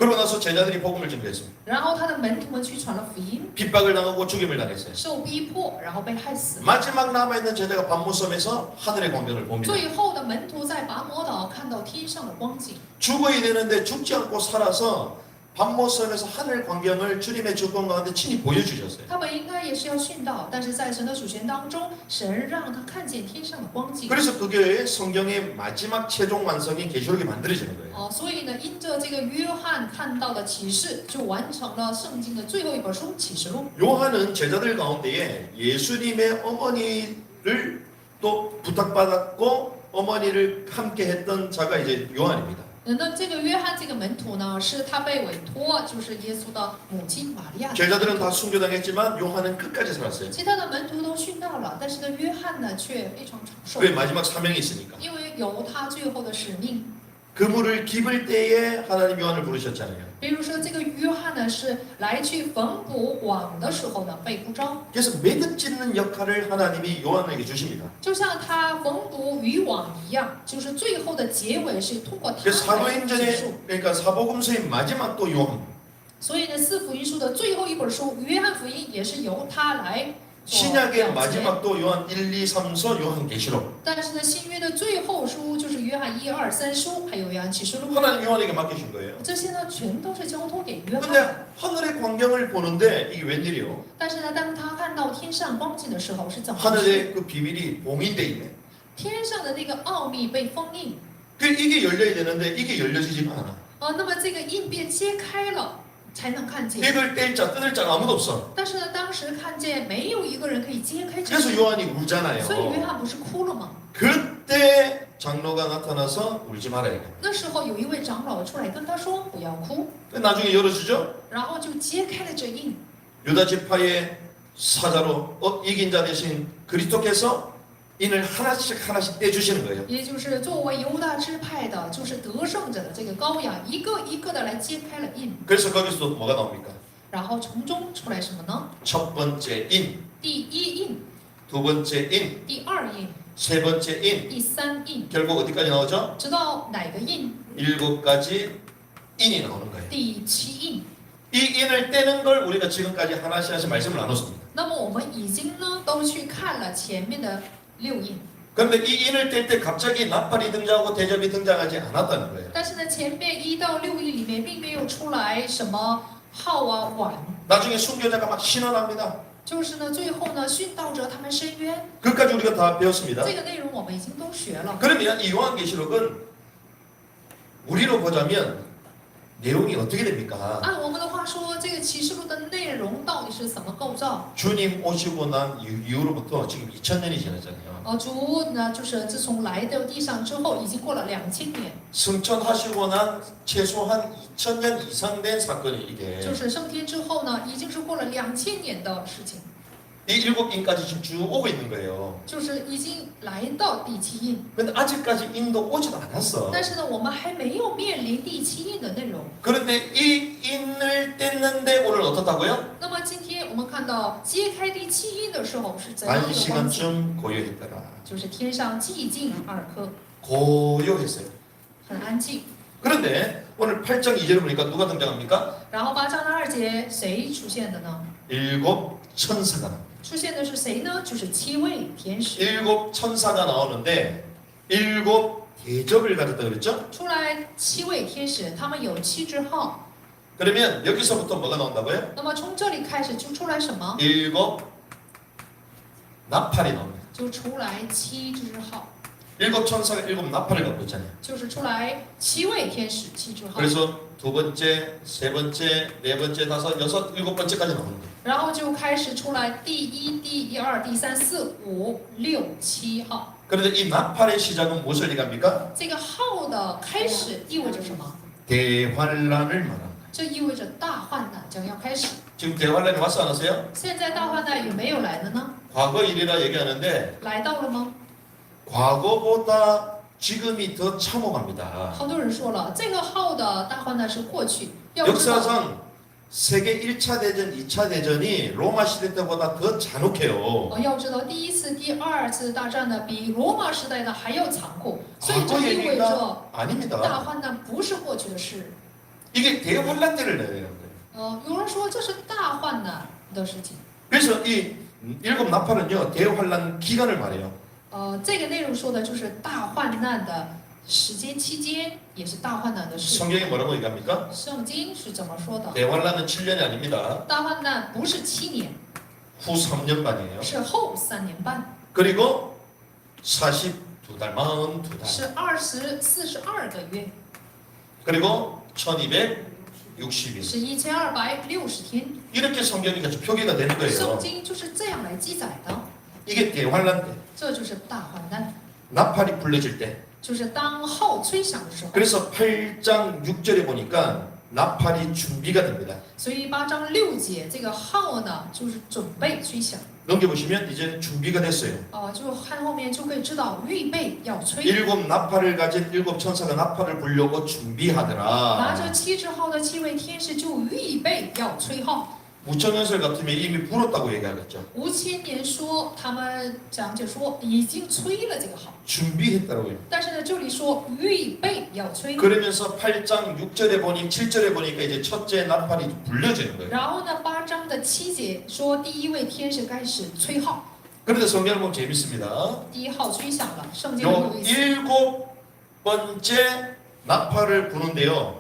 Speaker 1: 그러고 나서 제자들이 복음을 전개했습니다.
Speaker 3: 然后他的门徒们去传了福音，
Speaker 1: 핍박을 당하고 죽임을 당했어요.
Speaker 3: 受逼迫，然后被害死。
Speaker 1: 마지막 남아있는 제자가 반모섬에서 하늘의 광경을 봅니다.
Speaker 3: 最后的门徒在拔摩岛看到天上的光景，
Speaker 1: 죽어야 되는데 죽지 않고 살아서 반모섬에서 하늘 광경을 주님의 주권 가운데 친히 보여주셨어요.
Speaker 3: 他们应该也是要殉道，但是在神的主权当中，神让他看见天上的光景。
Speaker 1: 그래서 그게 성경의 마지막 최종 완성이 계시록이 만들어지는 거예요.
Speaker 3: 所以呢，因着这个约翰看到的启示，就完成了圣经的最后一本书《启示录》。
Speaker 1: 요한은 제자들 가운데에 예수님의 어머니를 또 부탁받았고 어머니를 함께 했던 자가 이제 요한입니다.
Speaker 3: 那这个约翰这个门徒呢，是他被委托，就是耶稣的母亲玛利亚。
Speaker 1: 제자들은 다 순교당했지만 요한은 끝까지 살았어요.
Speaker 3: 其他的门徒都殉道了，但是呢，约翰呢却非常长寿，
Speaker 1: 왜 마지막 사명이 있으니까.
Speaker 3: 因为有他最后的使命。
Speaker 1: 그물을 깊을 때에 하나님 요한을 부르셨잖아요.
Speaker 3: 比如说，这个约翰呢是来去缝补网的时候呢被呼召，
Speaker 1: 그래서 매듭 짓는 역할을 하나님이 요한에게 주십니다.
Speaker 3: 就像他缝补渔网一样，就是最后的结尾是通过他
Speaker 1: 그래서
Speaker 3: 来结束。
Speaker 1: 사도행전에 그러니까 사복음서의 마지막 또 요한.
Speaker 3: 所以呢，四福音书的最后一本书《约翰福音》也是由他来做
Speaker 1: 신약의
Speaker 3: 了结。
Speaker 1: 마지막도 요한 1, 2, 3서 요한계시록.
Speaker 3: 但是呢，新约的最后书就是约翰1、2、3书，还有约翰启示录。
Speaker 1: 하나님 요한에게 맡기신 거예요.
Speaker 3: 这些呢，全都是交托给约翰。
Speaker 1: 근데 하늘의 광경을 보는데 이게 웬일이요?
Speaker 3: 但是呢，当他看到天上光景的时候，是怎么回事？
Speaker 1: 하늘의 그 비밀이 봉인돼 있네.
Speaker 3: 天上的那个奥秘被封印，
Speaker 1: 그 이게 열려야 되는데 이게 열려지지가 않아.
Speaker 3: 那么这个印被揭开了，才能看见。
Speaker 1: 이걸 뗄 자, 뜯을 자가 아무도 없어.
Speaker 3: 但是呢，当时看见没有一个人可以揭开这
Speaker 1: 그래서
Speaker 3: 个，
Speaker 1: 요한이 울잖아요.
Speaker 3: 所以约翰不是哭了吗？
Speaker 1: 그때 장로가 나타나서 울지 말아야 돼.
Speaker 3: 那时候有一位长老出来跟他说不要哭，
Speaker 1: 나중에 열어주죠.
Speaker 3: 然后就揭开了这印。
Speaker 1: 유다 지파의 사자로 이긴 자 대신 그리스도께서 인을 하나씩 하나씩 떼주시는 거예요.
Speaker 3: 也就是作为犹大支派的，就是得胜者的这个羔羊，一个一个的来揭开了印，
Speaker 1: 그래서 거기서 뭐가 나옵니까?
Speaker 3: 然后从中出来什么呢？
Speaker 1: 첫 번째 인,
Speaker 3: 第一印、
Speaker 1: 두 번째 인,
Speaker 3: 第二印、
Speaker 1: 세 번째 인.
Speaker 3: 第三印，
Speaker 1: 결국 어디까지 나오죠?
Speaker 3: 直到哪个印？
Speaker 1: 7가지 인이 나오는 거예요.
Speaker 3: 第七印。
Speaker 1: 이 인을 떼는 걸 우리가 지금까지 하나씩 하나씩 말씀을 나눴습니다.
Speaker 3: 那么我们已经呢都去看了前面的六印，
Speaker 1: 그런데 이 인을 뗄 때 갑자기 나팔이 등장하고 대접이 등장하지 않았다는 거예요.
Speaker 3: 但是呢前面1到6印里面并没有出来什么号啊碗，
Speaker 1: 나중에 순교자가 막 신원합니다.
Speaker 3: 就是呢最后呢殉道者他们申冤，
Speaker 1: 그까지 우리가 다 배웠습니다.
Speaker 3: 这个内容我们已经都学了。
Speaker 1: 그러면 이 요한계시록은 우리로 보자면 내용이 어떻게 됩니까?
Speaker 3: 按我们的话说，这个启示录的内容到底是怎么构造？
Speaker 1: 주님 오시고 난 이후로부터 지금 2000년이 지났잖아요.
Speaker 3: 主呢就是自从来到地上之后，已经过了2000年，
Speaker 1: 승천하시고 난 최소한 2000년 이상 된 사건이 이게.
Speaker 3: 就是升天之后呢，已经是过了2000年的事情，
Speaker 1: 이 7인까지 지금 쭉 오고 있는 거예요.
Speaker 3: 就是已经来到第七印。
Speaker 1: 근데 아직까지 인도 오지도 않았어.
Speaker 3: 但是呢，我们还没有面临第七印的内容。
Speaker 1: 그런데 이 인을 뗐는데 오늘 어떻다고요?
Speaker 3: 那么今天我们看到揭开第七印的时候是怎样的光景？
Speaker 1: 반시간쯤 고요했더라.
Speaker 3: 就是天上寂静2颗，
Speaker 1: 고요했어요.
Speaker 3: 很安静。
Speaker 1: 그런데 오늘 8장 2절을 보니까 누가 등장합니까?
Speaker 3: 然后8章的2节谁出现的呢？
Speaker 1: 7 천사가 나옵니다.
Speaker 3: 出现的是谁呢？就是7位天使。
Speaker 1: 7 천사가 나오는데 7 대접을 가졌다 그랬죠?
Speaker 3: 出来7位天使，他们有7支号。
Speaker 1: 그러면 여기서부터 뭐가 나온다고요?
Speaker 3: 那么从这里开始就出来什么？
Speaker 1: 7 나팔이 나옵니다.
Speaker 3: 就出来7支号，
Speaker 1: 7 천사가 7 나팔을 갖고 있잖아요.
Speaker 3: 就是出来7位天使7支号。
Speaker 1: 그래서 두 번째, 세 번째, 네 번째, 다섯, 여섯, 7번째까지 나오는 거예요.
Speaker 3: 然后就开始出来第1、第2、第3、4、5、6、7号。
Speaker 1: 그런데 이 나팔의 시작은 무엇을 얘기합니까?
Speaker 3: 这个号的开始意味着什么？
Speaker 1: 대환란을 말합니다.
Speaker 3: 这意味着大患难将要开始。
Speaker 1: 지금 대환란이 왔어 안 왔어요?
Speaker 3: 现在大患难有没有来的呢？
Speaker 1: 과거 일이라 얘기하는데
Speaker 3: 来到了吗？
Speaker 1: 과거보다 지금이 더 참혹합니다.
Speaker 3: 好多人说了，这个号的大患难是过去。要知道，
Speaker 1: 역사상 세계 1차 대전, 2차 대전이 로마 시대 때보다 더 잔혹해요.
Speaker 3: 要知道第1次、第2次大战呢，比罗马时代的还要残酷。所以这
Speaker 1: 과거
Speaker 3: 意味着
Speaker 1: 얘기가 아닙니다.
Speaker 3: 大患难不是过去的事。
Speaker 1: 이게 대환란 때를 내야 되는 거예요.
Speaker 3: 有人说这是大患难的事情。
Speaker 1: 그래서 이 일곱 나팔은요 대환란 기간을 말해요.
Speaker 3: 这个内容说的就是大患难的时间期间，也是大患难的事。
Speaker 1: 성경이 뭐라고 얘기합니까?
Speaker 3: 圣经是怎么说的？
Speaker 1: 대환란은 7년이 아닙니다.
Speaker 3: 大患难不是7年，
Speaker 1: 후 3년 반이에요.
Speaker 3: 是后3年半，
Speaker 1: 그리고 42달, 42달.
Speaker 3: 是42个月，
Speaker 1: 그리고 1260일.
Speaker 3: 是1260天。
Speaker 1: 이렇게 성경이 같이 표기가 되는
Speaker 3: 圣
Speaker 1: 거예요.
Speaker 3: 经就是这样来记载的，
Speaker 1: 이게 대환란 때,
Speaker 3: 这就是大患难，
Speaker 1: 나팔이 불려질 때.
Speaker 3: 就是当号吹响的时候。
Speaker 1: 그래서 8장 6절에 보니까 나팔이 준비가 됩니다.
Speaker 3: 所以8章6节这个号呢，就是准备吹响。
Speaker 1: 넘겨보시면 이제 준비가 됐어요.
Speaker 3: 就看后面就可以知道预备要吹。
Speaker 1: 일곱 나팔을 가진 일곱 천사가 나팔을 불려고
Speaker 3: 拿
Speaker 1: 준비하더라.
Speaker 3: 着7支号的7位天使就预备要吹号。
Speaker 1: 무천년설 같으면 이미 불었다고 얘기하겠죠.
Speaker 3: 5000年说他们讲解说已经吹了这个号，
Speaker 1: 준비했다고요.
Speaker 3: 但是呢这里说预备要吹。
Speaker 1: 그러면서 8장 6절에 보니 7절에 보니까 이제 첫째 나팔이 불려지는 거예요.
Speaker 3: 然后呢8章的7节说第一位天使开始吹号，
Speaker 1: 그런데 성경을 보면 재밌습니다.
Speaker 3: 第一号吹响了，圣经很
Speaker 1: 요
Speaker 3: 有意思。
Speaker 1: 일곱 번째 나팔을 부는데요.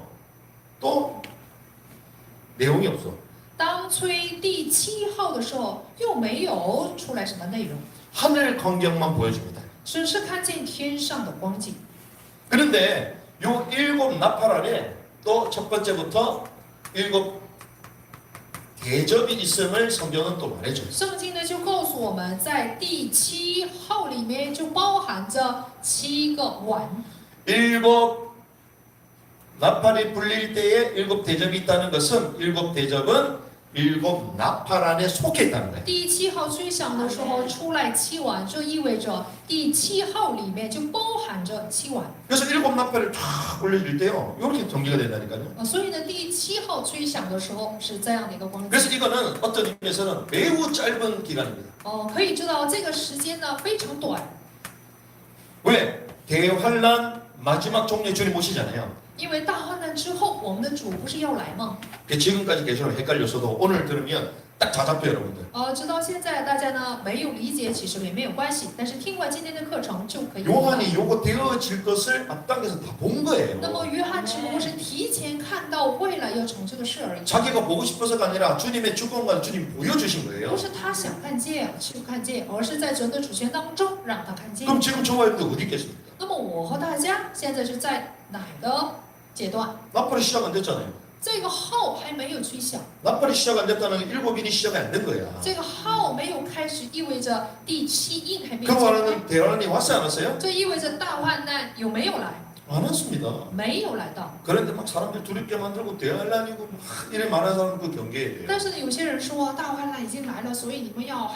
Speaker 1: 또 내용이 없어.
Speaker 3: 当吹第7号的时候，又没有出来什么内容，
Speaker 1: 하늘 광경만 보여줍니다.
Speaker 3: 只是看见天上的光景。
Speaker 1: 그런데 요 일곱 나팔 안에 또 첫 번째부터 일곱 대접이 있음을 성경은 또 말해줘요.
Speaker 3: 圣经呢就告诉我们，在第7号里面就包含着7个碗。
Speaker 1: 일곱 나팔이 불릴 때에 일곱 대접이 있다는 것은 일곱 대접은 일곱 나팔 안에 속해 있다는 거예요.
Speaker 3: 第7号吹响的时候出来7碗，这意味着第7号里面就包含着7碗。
Speaker 1: 그래서 일곱 나팔을 쫙 올려줄 때요. 이렇게 전개가 된다니까요.
Speaker 3: 所以呢，第7号吹响的时候是这样的一个光景。
Speaker 1: 그래서 이거는 어떤 의미에서는 매우 짧은 기간입니다.
Speaker 3: 可以知道这个时间呢非常短，
Speaker 1: 왜? 대환란 마지막 종료에 주님 오시잖아요.
Speaker 3: 因为大患难之后，我们的主不是要来吗？
Speaker 1: 지금까지 계속 헷갈렸어도 오늘 들으면 딱 다 잡혀요, 여러분들.
Speaker 3: 直到现在大家呢没有理解，其实也没有关系，但是听完今天的课程就可以明白。
Speaker 1: 요한이 요거 되어질 것을 앞당겨서 다 본
Speaker 3: 那么
Speaker 1: 거예요.
Speaker 3: 约翰只不过是提前看到未来要成就的事而已，
Speaker 1: 자기가 보고 싶어서가 아니라 주님의 주권과 주님 보여주신
Speaker 3: 不
Speaker 1: 거예요.
Speaker 3: 是他想看见去看见，而是在神的主权当中让他看见。
Speaker 1: 그럼 지금 저와 여러분들 어디 있겠습니까?
Speaker 3: 那么我和大家现在是在哪个阶段？
Speaker 1: 나팔이 시작 안 됐잖아요.
Speaker 3: 这个号还没有吹响，
Speaker 1: 나팔이 시작 안 됐다는 게 일곱인이 시작이 안 된 거야.
Speaker 3: 这个号没有开始，意味着第7印还没
Speaker 1: 그
Speaker 3: 有揭开。
Speaker 1: 말은 대환란이 왔어요, 안 왔어요?
Speaker 3: 这意味着大患难有没有来？
Speaker 1: 안 왔습니다.
Speaker 3: 没有来到。
Speaker 1: 그런데 막 사람들 두렵게 만들고 대환란이고 막 이래 말하는 사람 그 경계에
Speaker 3: 但是呢，有些人说大患难已经来了，所以你们要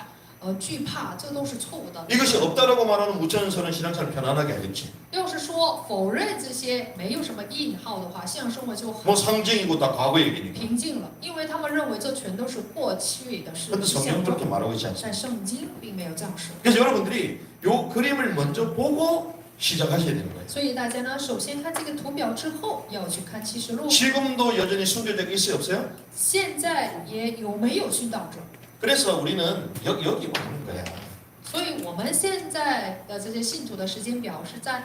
Speaker 3: 惧怕，这都是错误的。
Speaker 1: 이것이 없다라고 말하는 무천선은 신앙생활 편안하게 하겠지.
Speaker 3: 要是说否认这些没有什么印号的话，信仰生活就
Speaker 1: 뭐
Speaker 3: 很
Speaker 1: 상징이고 다 과거 얘기니까.
Speaker 3: 平静了，因为他们认为这全都是过去的事
Speaker 1: 근데
Speaker 3: 象
Speaker 1: 성경은
Speaker 3: 中
Speaker 1: 그렇게 말하고 있지 않습니다.
Speaker 3: 但圣经并没有这样说。
Speaker 1: 그래서 여러분들이 요 그림을 먼저 보고 시작하셔야 되는 거예요.
Speaker 3: 所以大家呢，首先看这个图表之后，要去看启示录。
Speaker 1: 지금도 여전히 순교자가 있어요, 없어요?
Speaker 3: 现在也有没有殉道者？
Speaker 1: 그래서 우리는 여기 와 있는 거야.
Speaker 3: 所以我们现在的这些信徒的时间表是在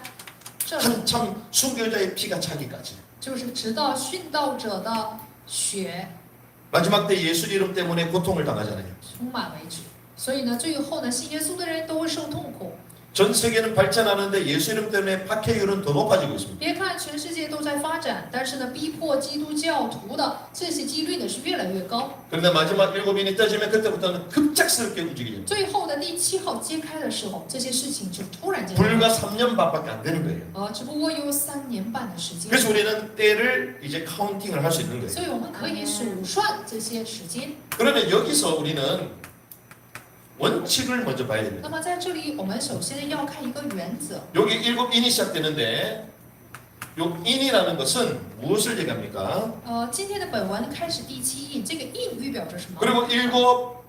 Speaker 3: 这里，
Speaker 1: 한참 순교자의 피가 차기까지.
Speaker 3: 就是直到殉道者的血
Speaker 1: 마지막 때 예수 이름 때문에 고통을 당하잖아요.
Speaker 3: 充满为止。所以呢，最后呢，信耶稣的人都会受痛苦。
Speaker 1: 전 세계는 발전하는데 예수 이름 때문에 박해율은 더 높아지고 있습니다.
Speaker 3: 别看全世界都在发展，但是呢，逼迫基督教徒的这些几率呢是越来越高。
Speaker 1: 그런데 마지막 일곱인이 떠지면 그때부터는 급작스럽게 움직이죠.
Speaker 3: 最后的第7号揭开的时候，这些事情就突然间，
Speaker 1: 불과 3년 반밖에 안 되는 거예요.
Speaker 3: 只不过有3年半的时间，
Speaker 1: 그래서 우리는 때를 이제 카운팅을 할 수 있는 거예요.
Speaker 3: 所以我们可以数算这些时间。
Speaker 1: 그러면 여기서 우리는 원칙을 먼저 봐야 됩니다.
Speaker 3: 那么在这里，我们首先要看一个原则。
Speaker 1: 여기 일곱 인이 시작되는데 요 인이라는 것은 무엇을 얘기합니까?
Speaker 3: 今天的本文开始第7印，这个印预表着什么？
Speaker 1: 그리고 일곱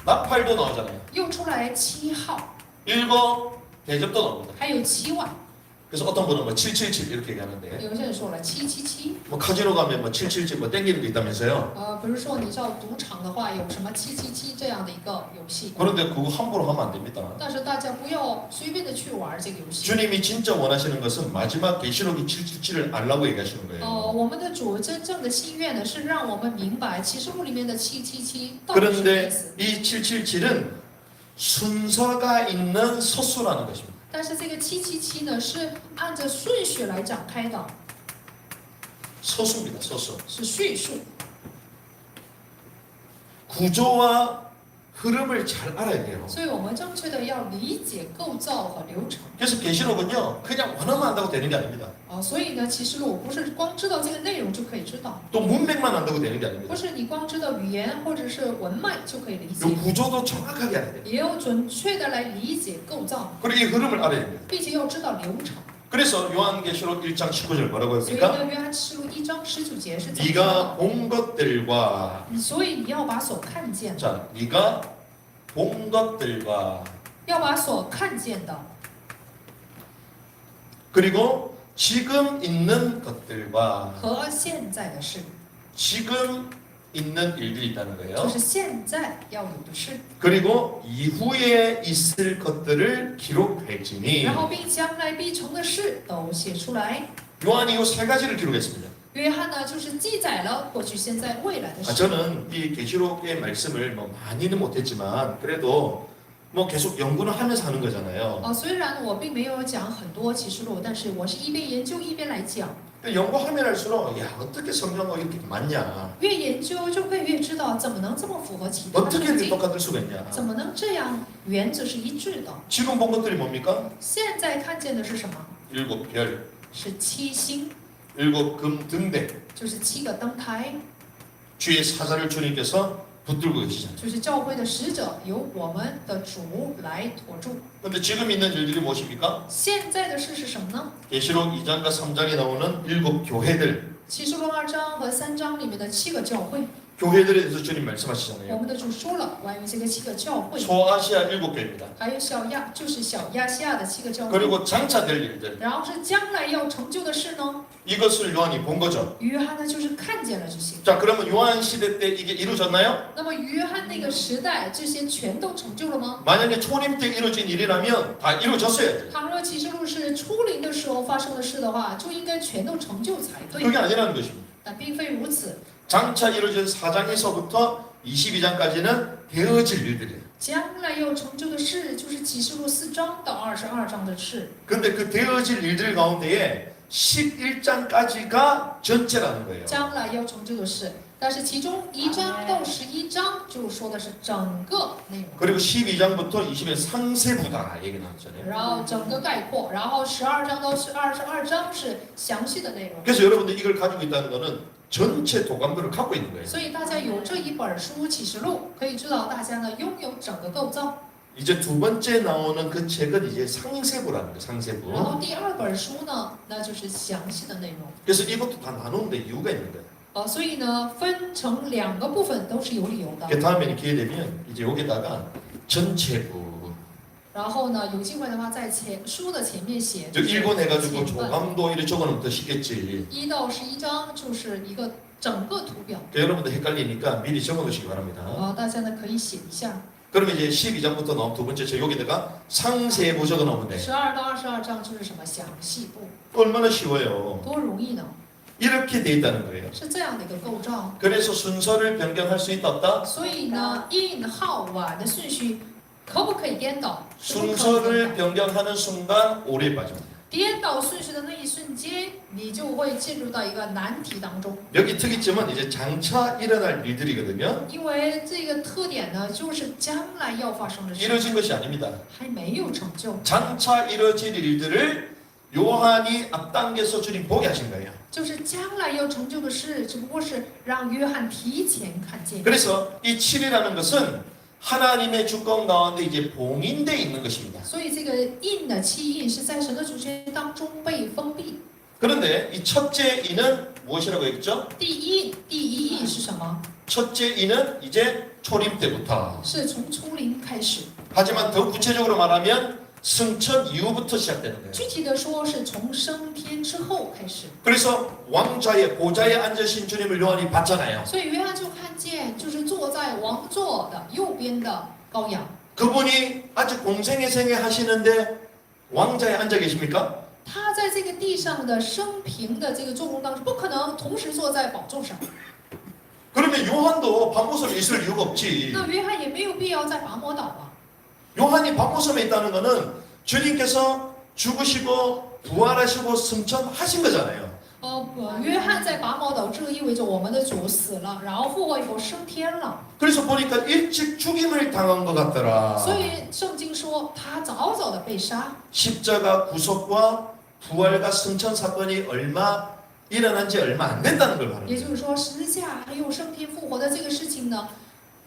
Speaker 1: 나팔도 나오잖아요.
Speaker 3: 又出来7号，
Speaker 1: 일곱 대접도 나옵니다.
Speaker 3: 还有7碗。
Speaker 1: 그래서 어떤 분은 뭐 777 이렇게 얘기하는데
Speaker 3: 有些人说了777，
Speaker 1: 뭐 카지노 가면 뭐 777 뭐 땡기는 게 있다면서요.
Speaker 3: 比如说你到赌场的话，有什么777这样的一个游戏，
Speaker 1: 그런데 그거 함부로 하면 안 됩니다.
Speaker 3: 但是大家不要随便的去玩这个游戏。
Speaker 1: 주님이 진짜 원하시는 것은 마지막 계시록이 777을 알라고 얘기하시는 거예요.
Speaker 3: 我们的主真正的心愿呢，是让我们明白启示录里面的777到底是什么意
Speaker 1: 그런데
Speaker 3: 思。
Speaker 1: 이 777은 순서가 있는 서수라는 것입니다.
Speaker 3: 但是这个777呢，是按照顺序来展开的，
Speaker 1: 서수입니다. 서수.
Speaker 3: 是序数。
Speaker 1: 구조와 흐름을 잘 알아야 돼요.
Speaker 3: 所以我们正确的要理解构造和流程。
Speaker 1: 그래서 계시록은요 그냥 원하면 안다고 되는 게 아닙니다.
Speaker 3: 所以呢，启示录不是光知道这个内容就可以知道，
Speaker 1: 또 문맥만 안다고 되는 게 아닙니다.
Speaker 3: 不是你光知道语言或者是文脉就可以理
Speaker 1: 이
Speaker 3: 解，
Speaker 1: 구조도 정확하게 알아야 돼요.
Speaker 3: 也要准确的来理解构造，
Speaker 1: 그리고 이 흐름을 알아야 됩니다.
Speaker 3: 并且要知道流程。
Speaker 1: 그래서 요한계시록 1장 19절 뭐라고
Speaker 3: 所以
Speaker 1: 합니까?
Speaker 3: 呢，约翰启示录1章19节是怎么说
Speaker 1: 네가 본 것들과
Speaker 3: 的？所以你要把所看见的，
Speaker 1: 자, 네가 본 것들과
Speaker 3: 要把所看见的，
Speaker 1: 그리고 지금 있는 것들과
Speaker 3: 和现在的事，
Speaker 1: 지금 있는 일들이 있다는
Speaker 3: 就
Speaker 1: 거예요.
Speaker 3: 是现在要有的事，
Speaker 1: 그리고 이후에 있을 것들을 기록할지니
Speaker 3: 然后并将来必成的事都写出来。
Speaker 1: 요한이 이 세 가지를 기록했습니다.
Speaker 3: 约翰呢，就是记载了过去、现在、未来的
Speaker 1: 아,
Speaker 3: 事。
Speaker 1: 저는 이 계시록의 말씀을 뭐 많이는 못했지만 그래도 뭐 계속 연구는 하면서 하는 거잖아요.
Speaker 3: 虽然我并没有讲很多启示录，但是我是一边研究一边来讲。
Speaker 1: 근데 연구하면 할수록 야 어떻게 성경어 이렇게 많냐?
Speaker 3: 越研究就会越知道怎么能这么符合其他
Speaker 1: 어떻게
Speaker 3: 圣
Speaker 1: 이렇게
Speaker 3: 经，
Speaker 1: 똑같을 수가 있냐?
Speaker 3: 怎么能这样原则是一致的。
Speaker 1: 지금 본 것들이 뭡니까?
Speaker 3: 现在看见的是什么？
Speaker 1: 일곱 별,
Speaker 3: 是7星，
Speaker 1: 일곱 금 등대,
Speaker 3: 就是7个灯台，
Speaker 1: 주의 사자를 주님께서 붙들고 계시잖아요.
Speaker 3: 就是教会的使者由我们的主来托住。
Speaker 1: 근데 지금 있는 일들이 무엇입니까?
Speaker 3: 现在的事是什么呢？
Speaker 1: 계시록 2장과 3장에 나오는 일곱 교회들,
Speaker 3: 启示录2章和3章里面的7个教会，
Speaker 1: 교회들에 대해서 주님
Speaker 3: 我
Speaker 1: 말씀하시잖아요.
Speaker 3: 们的主说了关于这个7个教会，
Speaker 1: 소아시아 일곱 교회입니다.
Speaker 3: 还有小亚，就是小亚细亚的7个教会。
Speaker 1: 그리고 장차될 일들,
Speaker 3: 然后是将来要成就的事呢？
Speaker 1: 이것을 요한이 본 거죠.
Speaker 3: 约翰呢，就是看见了这些。
Speaker 1: 자, 그러면 요한 시대 때 이게 이루어졌나요?
Speaker 3: 那么约翰那个时代，这些全都成就了吗？
Speaker 1: 만약에 초림 때 이루어진 일이라면 다 이루어졌어야죠.
Speaker 3: 倘若启示录是初临的时候发生的事的话，就应该全都成就才对。
Speaker 1: 그게 아니라는 것입니다.
Speaker 3: 但并非如此，
Speaker 1: 장차 이루어진 4장에서부터 22장까지는 되어질 일들이에요.
Speaker 3: 将来要成就的事，就是启示录4章到22章的事。
Speaker 1: 근데 그 되어질 일들 가운데에 11장까지가 전체라는 거예요.
Speaker 3: 将来要成就的事，但是其中1章到11章就说的是整个内容，
Speaker 1: 그리고 12장부터 20의 상세부다 얘기 나왔잖아요.
Speaker 3: 然后整个概括，然后12章到22章是详细的内容。
Speaker 1: 그래서 여러분들 이걸 가지고 있다는 거는 전체 도감들을 갖고 있는 거예요.
Speaker 3: 所以大家有这一本书《启示录》，可以知道大家呢拥有整个构造。
Speaker 1: 이제 두 번째 나오는 그 책은 이제 상세부라는 거예요. 상세부.
Speaker 3: 然后第2本书呢，那就是详细的内容。
Speaker 1: 그래서 이것도 다 나누는데 이유가 있는 거예요.
Speaker 3: 所以呢，分成2个部分都是有理由的。
Speaker 1: 그 다음에는 기회 되면 이제 여기다가 전체부
Speaker 3: 然后呢，有机会的话，在书的前面写
Speaker 1: 저 일본해가지고
Speaker 3: 前文
Speaker 1: 조감도 이렇게 적어놓으면 더 쉽겠지.
Speaker 3: 1到11章就是一个整个图表。
Speaker 1: 그 여러분들 헷갈리니까 미리 적어놓으시기 바랍니다.
Speaker 3: 大家呢可以写一下。
Speaker 1: 그러면 이제 12장부터 나온 두 번째 책 여기다가 상세부 적어놓으면 돼.
Speaker 3: 12到22章就是什么详细部，
Speaker 1: 얼마나 쉬워요.
Speaker 3: 多容易呢？
Speaker 1: 이렇게 돼 있다는 거예요.
Speaker 3: 是这样的一个构造。
Speaker 1: 그래서 순서를 변경할 수 있다 없다?
Speaker 3: 所以呢，印号晚的顺序可不可以颠倒？是不可以颠
Speaker 1: 순서를
Speaker 3: 倒
Speaker 1: 변경하는 순간 오래 빠집니다.
Speaker 3: 颠倒顺序的那一瞬间，你就会进入到一个难题当中。
Speaker 1: 여기 특이점은 이제 장차 일어날 일들이거든요.
Speaker 3: 因为这个特点呢，就是将来要发生的事
Speaker 1: 이루어진 것이 아닙니다.
Speaker 3: 还没有成就，
Speaker 1: 장차 이루어질 일들을 요한이 앞당겨서 주님 보게 하신 거예요.
Speaker 3: 就是将来要成就的事，只不过是让约翰提前看见。
Speaker 1: 그래서 이 7이라는 것은 하나님의 주권 가운데 이제 봉인되어 있는 것입니다.
Speaker 3: 所以这个印的七印是在神的主权当中被封闭。
Speaker 1: 그런데 이 첫째 인은 무엇이라고 했죠?
Speaker 3: 第一印是什么？
Speaker 1: 첫째 인은 이제 초림 때부터.
Speaker 3: 是从初临开始。
Speaker 1: 하지만 더 구체적으로 말하면 승천 이후부터 시작되는 거예요.
Speaker 3: 具体的说是从升天之后开始。
Speaker 1: 그래서 왕좌의 보좌에 앉으신 주님을 요한이 봤잖아요.
Speaker 3: 所以约翰就看见，就是坐在王座的右边的羔羊，
Speaker 1: 그분이 아직 공생의 생애 하시는데 왕좌에 앉아 계십니까?
Speaker 3: 他在这个地上的生平的这个做工当中，不可能同时坐在宝座上。
Speaker 1: 그러면 요한도 밤모섬에 있을 이유가 없지.
Speaker 3: 那约翰也没有必要在拔摩岛啊。
Speaker 1: 요한이 밤모섬에 있다는 것은 주님께서 죽으시고 부활하시고 승천하신 거잖아요.
Speaker 3: 约翰在拔摩岛，这个意味着我们的主死了，然后复活以后升天了。
Speaker 1: 그래서 보니까 일찍 죽임을 당한 것 같더라.
Speaker 3: 所以圣经说他早早的被杀。
Speaker 1: 십자가 구속과 부활과 승천 사건이 일어난 지 얼마 안 된다는 걸 말합니다.
Speaker 3: 也就是说，十字架还有升天复活的这个事情呢，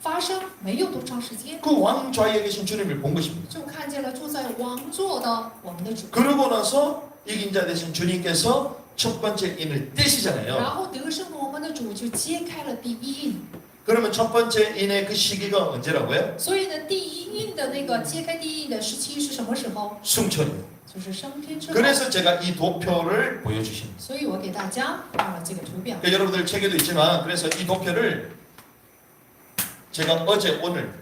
Speaker 3: 发生没有多长时间，
Speaker 1: 그 왕좌에 계신 주님을 본 것입니다.
Speaker 3: 就看见了坐在王座的我们的主。
Speaker 1: 그러고 나서 이긴 자 되신 주님께서 첫 번째 인을 떼시잖아요.
Speaker 3: 然后得胜的我们的主就揭开了第一印。
Speaker 1: 그러면 첫 번째 인의 그 시기가 언제라고요?
Speaker 3: 所以呢，第一印的那个揭开第一印的时期是什么时候？
Speaker 1: 승천이요.
Speaker 3: 就是升天之后。
Speaker 1: 그래서 제가 이 도표를 보여주십니다.
Speaker 3: 所以我给大家放了这个图表。
Speaker 1: 그러니까 여러분들 책에도 있지만 그래서 이 도표를 제가 어제 오늘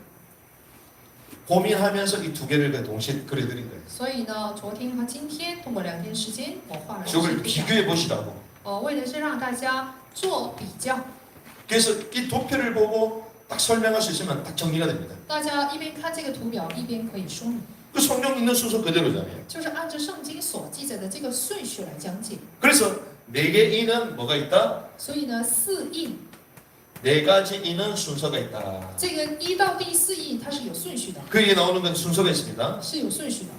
Speaker 1: 고민하면서 이 두 개를 동시에 그려드린 거예요.
Speaker 3: 所以呢，昨天和今天通过2天时间，我画了这
Speaker 1: 이걸
Speaker 3: 个图表。
Speaker 1: 비교해 보시라고.
Speaker 3: 为的是让大家做比较，
Speaker 1: 그래서 이 도표를 보고 딱 설명할 수 있으면 딱 정리가 됩니다.
Speaker 3: 大家一边看这个图表，一边可以说明，
Speaker 1: 그 성경 있는 순서 그대로잖아요.
Speaker 3: 就是按照圣经所记载的这个顺序来讲解。
Speaker 1: 그래서 네 개 인은 뭐가 있다?
Speaker 3: 所以呢，四印，
Speaker 1: 네 가지 인은 순서가 있다.
Speaker 3: 这个1到第4印它是有顺序的，
Speaker 1: 그에 나오는 건 순서가 있습니다.
Speaker 3: 是有顺序的，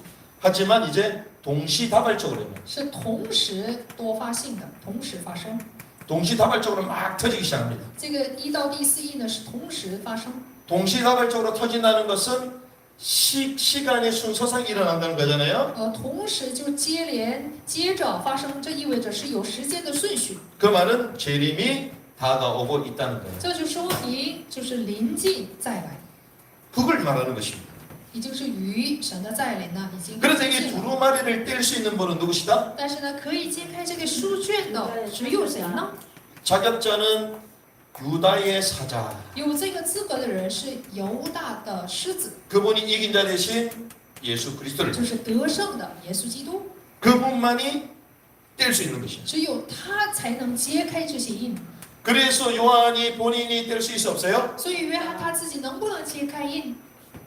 Speaker 1: 하지만 이제 동시다발적으로 해요.
Speaker 3: 是同时多发性的，同时发生。
Speaker 1: 동시다발적으로 막 터지기 시작합니다.
Speaker 3: 这个1到第4印呢是同时发生，
Speaker 1: 동시다발적으로 터진다는 것은 시간의 순서상 일어난다는 거잖아요.
Speaker 3: 同时就接着发生，这意味着是有时间的顺序。
Speaker 1: 그 말은 재림이 다가오고 있다는 거예요.
Speaker 3: 这就说明就是临近再来，
Speaker 1: 그걸 말하는 것입니다.
Speaker 3: 也就是与神的再临呢已经
Speaker 1: 그래서
Speaker 3: 临
Speaker 1: 이
Speaker 3: 近了。
Speaker 1: 두루마리를 뗄 수 있는 분은 누구시다?
Speaker 3: 但是呢，可以揭开这个书卷的只有谁呢？
Speaker 1: 자격자는 유다의 사자.
Speaker 3: 有这个资格的人是犹大的狮子，
Speaker 1: 그분이 이긴 자 대신 예수 그리스도를
Speaker 3: 就是得胜的耶稣基督，
Speaker 1: 그분만이 뗄 수 있는 것이에요.
Speaker 3: 只有他才能揭开这些印。
Speaker 1: 그래서 요한이 본인이 뗄 수 있어 없어요?
Speaker 3: 所以约翰他自己能不能揭开印？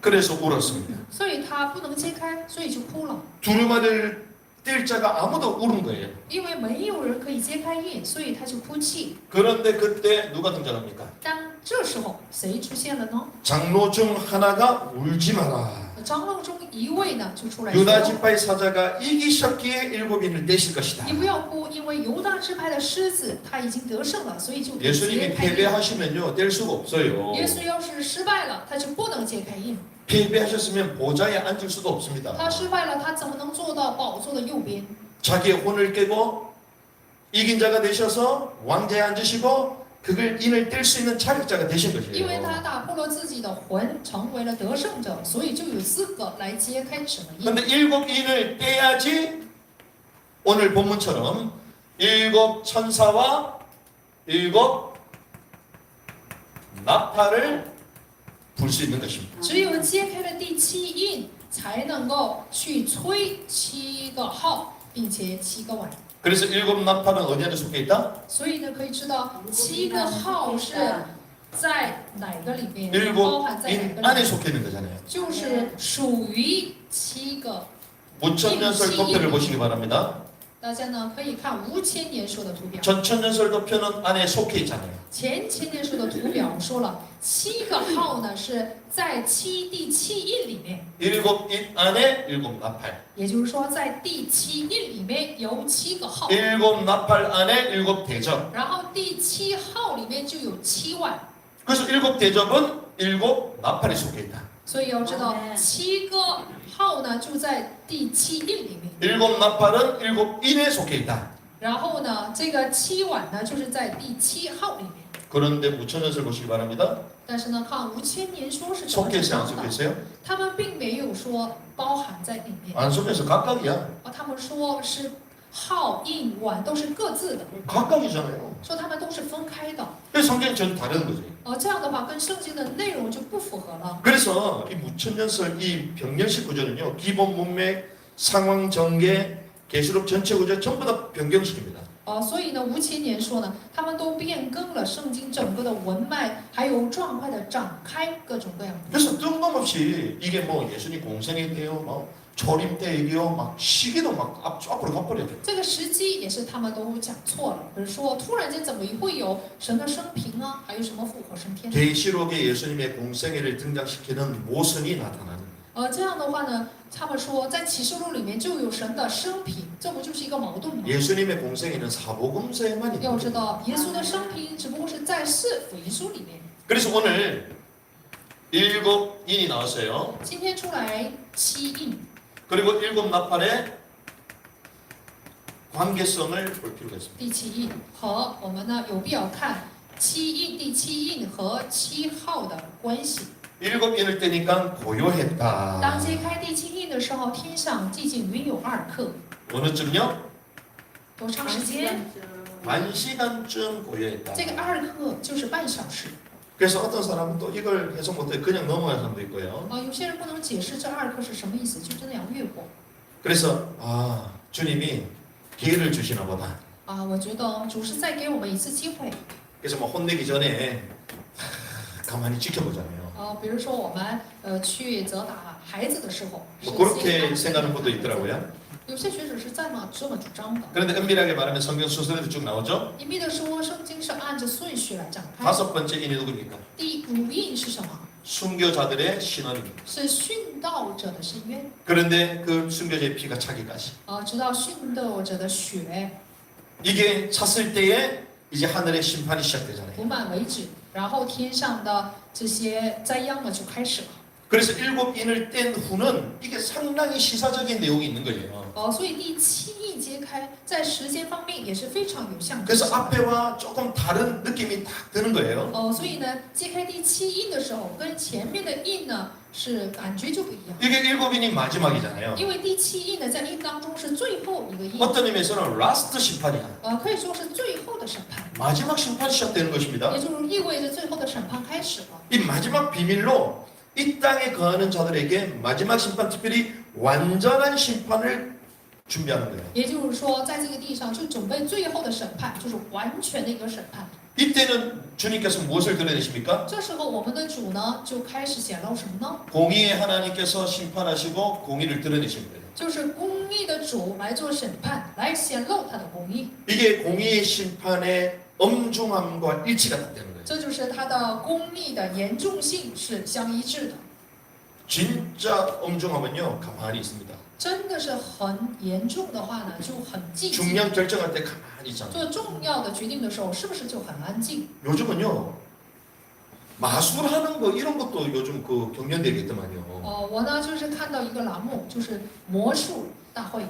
Speaker 1: 그래서 울었습니다.
Speaker 3: 所以他不能揭开，所以就哭了。
Speaker 1: 두루마리를 뗄 자가 아무도 울은 거예요.
Speaker 3: 因为没有人可以揭开印，所以他就哭泣。
Speaker 1: 그런데 그때 누가 등장합니까?
Speaker 3: 但这时候谁出现了呢？
Speaker 1: 장로 중 하나가 울지 마라.
Speaker 3: 长老中一位呢就出来
Speaker 1: 유다
Speaker 3: 说
Speaker 1: 지파의 사자가 이기셨기에 일곱 인을 떼실 것이다.
Speaker 3: 你不要哭，因为犹大支派的狮子他已经得胜了，所以就揭
Speaker 1: 예수님이
Speaker 3: 开印。
Speaker 1: 패배하시면요 뗄 수가 없어요.
Speaker 3: 耶稣要是失败了，他就不能揭开印。
Speaker 1: 패배하셨으면 보좌에 앉을 수도 없습니다.
Speaker 3: 他失败了，他怎么能坐到宝座的右边？
Speaker 1: 자기의 혼을 깨고 이긴 자가 되셔서 왕좌에 앉으시고 그걸 인을 뗄 수 있는 자격자가 되신
Speaker 3: 因为
Speaker 1: 것이에요.
Speaker 3: 他打破了自己的魂，成为了得胜者，所以就有资格来揭开什么印。
Speaker 1: 그런데 일곱 인을 떼야지 오늘 본문처럼 일곱 천사와 일곱 나팔을 불 수 있는 것입니다.
Speaker 3: 只有揭开了第7印，才能够去吹7个号，并且7个碗。
Speaker 1: 그래서 일곱 나팔은 어디 안에 속해 있다?
Speaker 3: 所以呢，可以知道7个号是在哪个里面，包
Speaker 1: 일곱
Speaker 3: 含在哪
Speaker 1: 인
Speaker 3: 个里
Speaker 1: 안에
Speaker 3: 面，
Speaker 1: 속해 있는 거잖아요.
Speaker 3: 就是属于7个。
Speaker 1: 무천년설 도표를 보시기 바랍니다.
Speaker 3: 大家呢可以看5000年说的图表，
Speaker 1: 전천년설 도표는 안에 속해 있잖아요.
Speaker 3: 前千年说的图表说了7个号呢是在第7印里面，
Speaker 1: 일곱 인 안에 일곱 나팔.
Speaker 3: 也就是说在第7印里面有7个号，
Speaker 1: 일곱 나팔 안에 일곱 대접.
Speaker 3: 然后第7号里面就有7万，
Speaker 1: 그래서 일곱 대접은 일곱 나팔에 속해 있다.
Speaker 3: 所以要知道7个号呢就在第7印里面，
Speaker 1: 일곱 나팔은 일곱 인에 속해 있다.
Speaker 3: 然后呢这个7碗呢就是在第7号里面。
Speaker 1: 그런데 무천년설 보시기 바랍니다.
Speaker 3: 但是呢，看5000年书是怎么主
Speaker 1: 속했어요, 안
Speaker 3: 张的，
Speaker 1: 속했어요?
Speaker 3: 他们并没有说包含在里面，
Speaker 1: 안 속해서 각각이야.
Speaker 3: 他们说是号、印、晚都是各自的，
Speaker 1: 각각이잖아요.
Speaker 3: 说他们都是分开的。
Speaker 1: 그래서 성경이 전혀 다른 거지.
Speaker 3: 这样的话跟圣经的内容就不符合了。
Speaker 1: 그래서 이 무천년설 이 병렬식 구조는요, 기본 문맥, 상황 전개, 계시록 전체 구조 전부 다 변경식입니다.
Speaker 3: 所以呢，5000年说呢，他们都变更了圣经整个的文脉，还有状态的展开，各种各样的。
Speaker 1: 그래서 뜬금없이 이게 뭐 예수님 공생애때요, 막 초림 때이요, 막 시기도 막 앞으로 가버려요.
Speaker 3: 这个时机也是他们都讲错了，比如说突然间怎么会有神的生平啊，还有什么复活升天？
Speaker 1: 계시록에 예수님의 공생애를 등장시키는 모순이 나타나는.
Speaker 3: 这样的话呢，他们说在启示录里面就有神的生平，这不就是一个矛盾吗？
Speaker 1: 예수님의 공생애는 사복음서에만
Speaker 3: 要
Speaker 1: 있는
Speaker 3: 知
Speaker 1: 거예요.
Speaker 3: 道，耶稣的生平只不过是在四福音书里面。
Speaker 1: 그래서 오늘 7인이 나왔어요.
Speaker 3: 今天出来7印，
Speaker 1: 그리고 7 나팔의 관계성을 볼 필요가 있습니다.
Speaker 3: 第7印和我们呢有必要看7印第7印和7号的关系。
Speaker 1: 7인을 떼니까 고요했다.
Speaker 3: 当揭开第7印的时候，天上寂静云有2刻，
Speaker 1: 어느 쯤요?
Speaker 3: 多长时间？
Speaker 1: 1시간쯤 고요했다.
Speaker 3: 这个2刻就是半小时。
Speaker 1: 그래서 어떤 사람은 또 이걸 해석 못해 그냥 넘어가는 사람도 있고요.
Speaker 3: 有些人不能解释这2刻是什么意思，就真的要越过。
Speaker 1: 그래서 주님이 기회를 주시나 보다.
Speaker 3: 我觉得主是再给我们一次机会。
Speaker 1: 그래서 뭐 혼내기 전에 가만히 지켜보잖아요.
Speaker 3: 比如说我们去责打孩子的时候，
Speaker 1: 뭐 그렇게 생각하는 분도 있더라고요.
Speaker 3: 有些学者是这么主张的。
Speaker 1: 그런데 은밀하게 말하면 성경 순서대로 쭉 나오죠.
Speaker 3: 隐秘的说，圣经是按着顺序来展开。
Speaker 1: 5번째 인이 누굽니까?
Speaker 3: 第5印是什么？
Speaker 1: 순교자들의 신원입니다.
Speaker 3: 是殉道者的深渊。
Speaker 1: 그런데 그 순교자의 피가 차기까지.
Speaker 3: 直到殉道者的血
Speaker 1: 이게 찼을 때에 이제 하늘의 심판이 시작되잖아요.
Speaker 3: 补满为止，然后天上的这些灾殃呢就开始了。
Speaker 1: 그래서 7인을 뗀 후는 이게 상당히 시사적인 내용이 있는 거예요.
Speaker 3: 所以第7印揭开，在时间方面也是非常有象征
Speaker 1: 그래서
Speaker 3: 性的。
Speaker 1: 앞에와 조금 다른 느낌이 딱 드는 거예요.
Speaker 3: 所以呢，揭开第7印的时候，跟前面的印呢是感觉就不一样。
Speaker 1: 이게 7인이 마지막이잖아요.
Speaker 3: 因为第7印呢，在印当中是最后一个印，
Speaker 1: 어떤 의미에서는 라스트 심판이야.
Speaker 3: 可以说是最后的审判，
Speaker 1: 마지막 심판이 시작되는 것입니다.
Speaker 3: 也就是意味着最后的审判开始了。
Speaker 1: 이 마지막 비밀로 이 땅에 거하는 자들에게 마지막 심판, 특별히 완전한 심판을 준비하는 거예요.
Speaker 3: 也就是说，在这个地上就准备最后的审判，就是完全的一个审判。
Speaker 1: 이때는 주님께서 무엇을 드러내십니까?
Speaker 3: 这时候，我们的主呢就开始显露什么呢？
Speaker 1: 공의의 하나님께서 심판하시고 공의를 드러내신 거예요.
Speaker 3: 就是公义的主来做审判，来显露他的公义。
Speaker 1: 이게 공의의 심판의 엄중함과 일치가 딱 되는 거예요.
Speaker 3: 这就是他的公义的严重性是相一致的，
Speaker 1: 진짜 엄중하면요 가만히 있습니다.
Speaker 3: 真的是很严重的话呢，就很寂静。
Speaker 1: 중요한 결정할 때 가만히 있잖아요.
Speaker 3: 做重要的决定的时候，是不是就很安静？
Speaker 1: 요즘은요 마술하는 거 이런 것도 요즘 그 경연되겠더만요.
Speaker 3: 我呢就是看到一个栏目，就是魔术大会。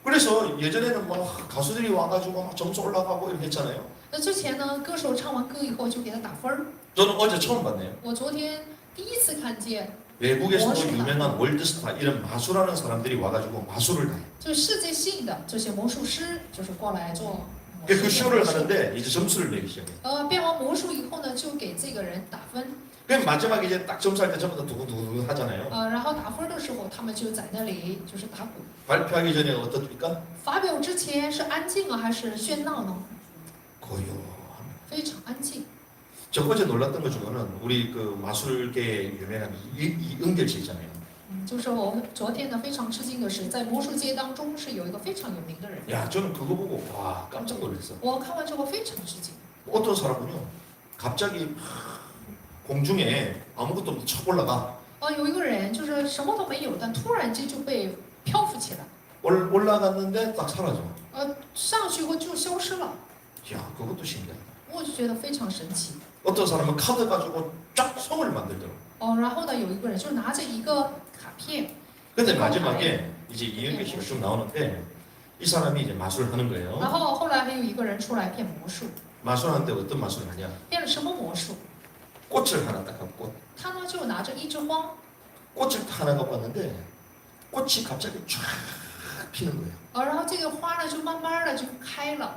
Speaker 1: 그래서 예전에는 뭐 가수들이 와가지고 막 점수 올라가고 이렇게 했잖아요.
Speaker 3: 那之前呢，歌手唱完歌以后就给他打分儿。
Speaker 1: 저는 어제 처음 봤네요.
Speaker 3: 我昨天第一次看见，
Speaker 1: 외국에서도
Speaker 3: 멋있다.
Speaker 1: 유명한 월드스타 이런 마술하는 사람들이 와가지고 마술을 다 해요.
Speaker 3: 就是世界性的这些魔术师，就是过来做魔
Speaker 1: 그
Speaker 3: 术
Speaker 1: 쇼를 하는데 이제 점수를 내기 시작해요.
Speaker 3: 变完魔术以后呢，就给这个人打分。
Speaker 1: 그 마지막에 이제 딱 점수할 때 전부 다 두근두근 하잖아요.
Speaker 3: 然后打分的时候，他们就在那里就是打鼓。
Speaker 1: 발표하기 전에 어떻습니까?
Speaker 3: 发表之前是安静啊，还是喧闹呢？
Speaker 1: 고요합니다.
Speaker 3: 非常安静。
Speaker 1: 저 어제 놀랐던 것 중에는 우리 그 마술계 유명한 이은결 씨 있잖아요.
Speaker 3: 就是我们昨天呢非常吃惊的是，在魔术界当中是有一个非常有名的人。
Speaker 1: 야, 저는 그거 보고 와 깜짝 놀랐어.
Speaker 3: 我看完之后非常吃惊。
Speaker 1: 어떤 사람은요, 갑자기 공중에 아무것도 없이 쳐 올라가.
Speaker 3: 有一个人就是什么都没有，但突然间就被漂浮起来，
Speaker 1: 올라갔는데 딱 사라져.
Speaker 3: 上去后就消失了。
Speaker 1: 야, 그것도 신기하다.
Speaker 3: 我就觉得非常神奇。
Speaker 1: 어떤 사람은 카드 가지고 쫙 성을 만들더라고.
Speaker 3: 然后呢，有一个人就拿着一个卡片，
Speaker 1: 근데 마지막에 이제 이은결 씨가 좀 나오는데 이 사람이 이제 마술을 하는
Speaker 3: 然
Speaker 1: 거예요.
Speaker 3: 后后来还有一个人出来变魔术，
Speaker 1: 마술하는데 어떤 마술을 하냐?
Speaker 3: 变了什么魔术？
Speaker 1: 꽃을 하나 딱 갖고
Speaker 3: 他呢就拿着一枝花，
Speaker 1: 꽃을 하나 갖고 왔는데 꽃이 갑자기 쫙 피는 거예요.
Speaker 3: 然后这个花呢就慢慢的就开了，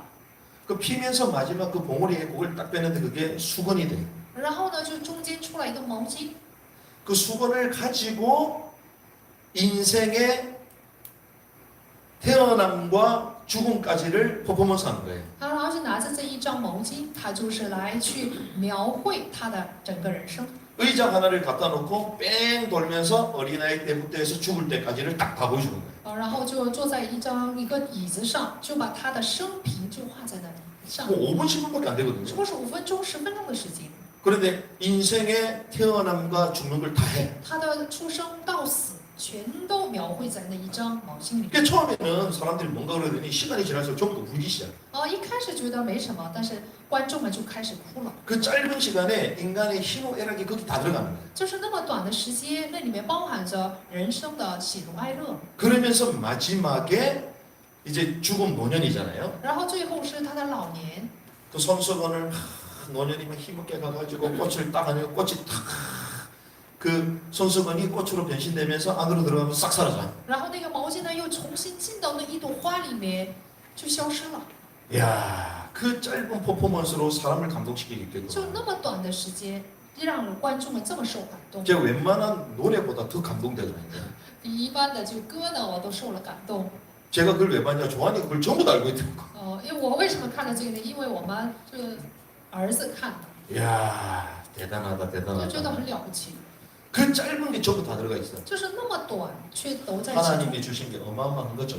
Speaker 1: 그 피면서 마지막 그 봉우리에 그걸 딱 빼는데 그게 수건이 돼.
Speaker 3: 然后呢就中间出来一个毛巾，
Speaker 1: 그 수건을 가지고 인생의 태어남과 죽음까지를 퍼포먼스하는 거예요.
Speaker 3: 然后就拿着这一张毛巾，他就是来去描绘他的整个人生。
Speaker 1: 의자 하나를 갖다 놓고 뺑 돌면서 어린아이 때부터 해서 죽을 때까지를 딱 다 보여주는 거예요.
Speaker 3: 然后就坐在一个椅子上，就把他的生平就画在那里上，
Speaker 1: 뭐 5분 10분밖에 안
Speaker 3: 只
Speaker 1: 되거든요.
Speaker 3: 不过是5分钟、10分钟的时间。
Speaker 1: 그런데 인생의 태어남과 죽는 걸 다 해.
Speaker 3: 他的出生到死全都描绘在那一张毛巾里。
Speaker 1: 그러니까 처음에는 사람들이 뭔가 그러더니 시간이 지날수록 전부 다 울기 시작.
Speaker 3: 一开始觉得没什么，但是观众们就开始哭了。
Speaker 1: 그 짧은 시간에 인간의 희노애락이 거기 다 들어가는 거예요.
Speaker 3: 就是那么短的时间，那里面包含着人生的喜怒哀乐。
Speaker 1: 그러면서 마지막에 이제 죽음 노년이잖아요.
Speaker 3: 然后最后是他的老年，
Speaker 1: 그 손수건을 노년이면 힘있게 가가지고 꽃을 따가지고 꽃이 탁그 손수건이 꽃으로 변신되면서 안으로 들어가면 싹 사라져.
Speaker 3: 然后那个毛巾呢又重新进到那一朵花里面，就消失了。
Speaker 1: 야, 그 짧은 퍼포먼스로 사람을
Speaker 3: 就
Speaker 1: 감동시키겠거든.
Speaker 3: 那么短的时间，让观众们这么受感动。
Speaker 1: 제가 웬만한 노래보다 더 감동되더라고요.
Speaker 3: 比一般的就歌呢，我都受了感动。
Speaker 1: 제가 그걸 왜 봤냐? 조한이 그걸 전부 다 알고 있더라고.
Speaker 3: 因为我为什么看了这个呢？因为我们这个儿子看的，
Speaker 1: 야, 대단하다,
Speaker 3: 就觉得
Speaker 1: 대단하다.
Speaker 3: 很了不起。
Speaker 1: 그 짧은 게 전부 다 들어가 있어.
Speaker 3: 就是那么短，却都在其中。
Speaker 1: 하나님이 주신 게 어마어마한 거죠.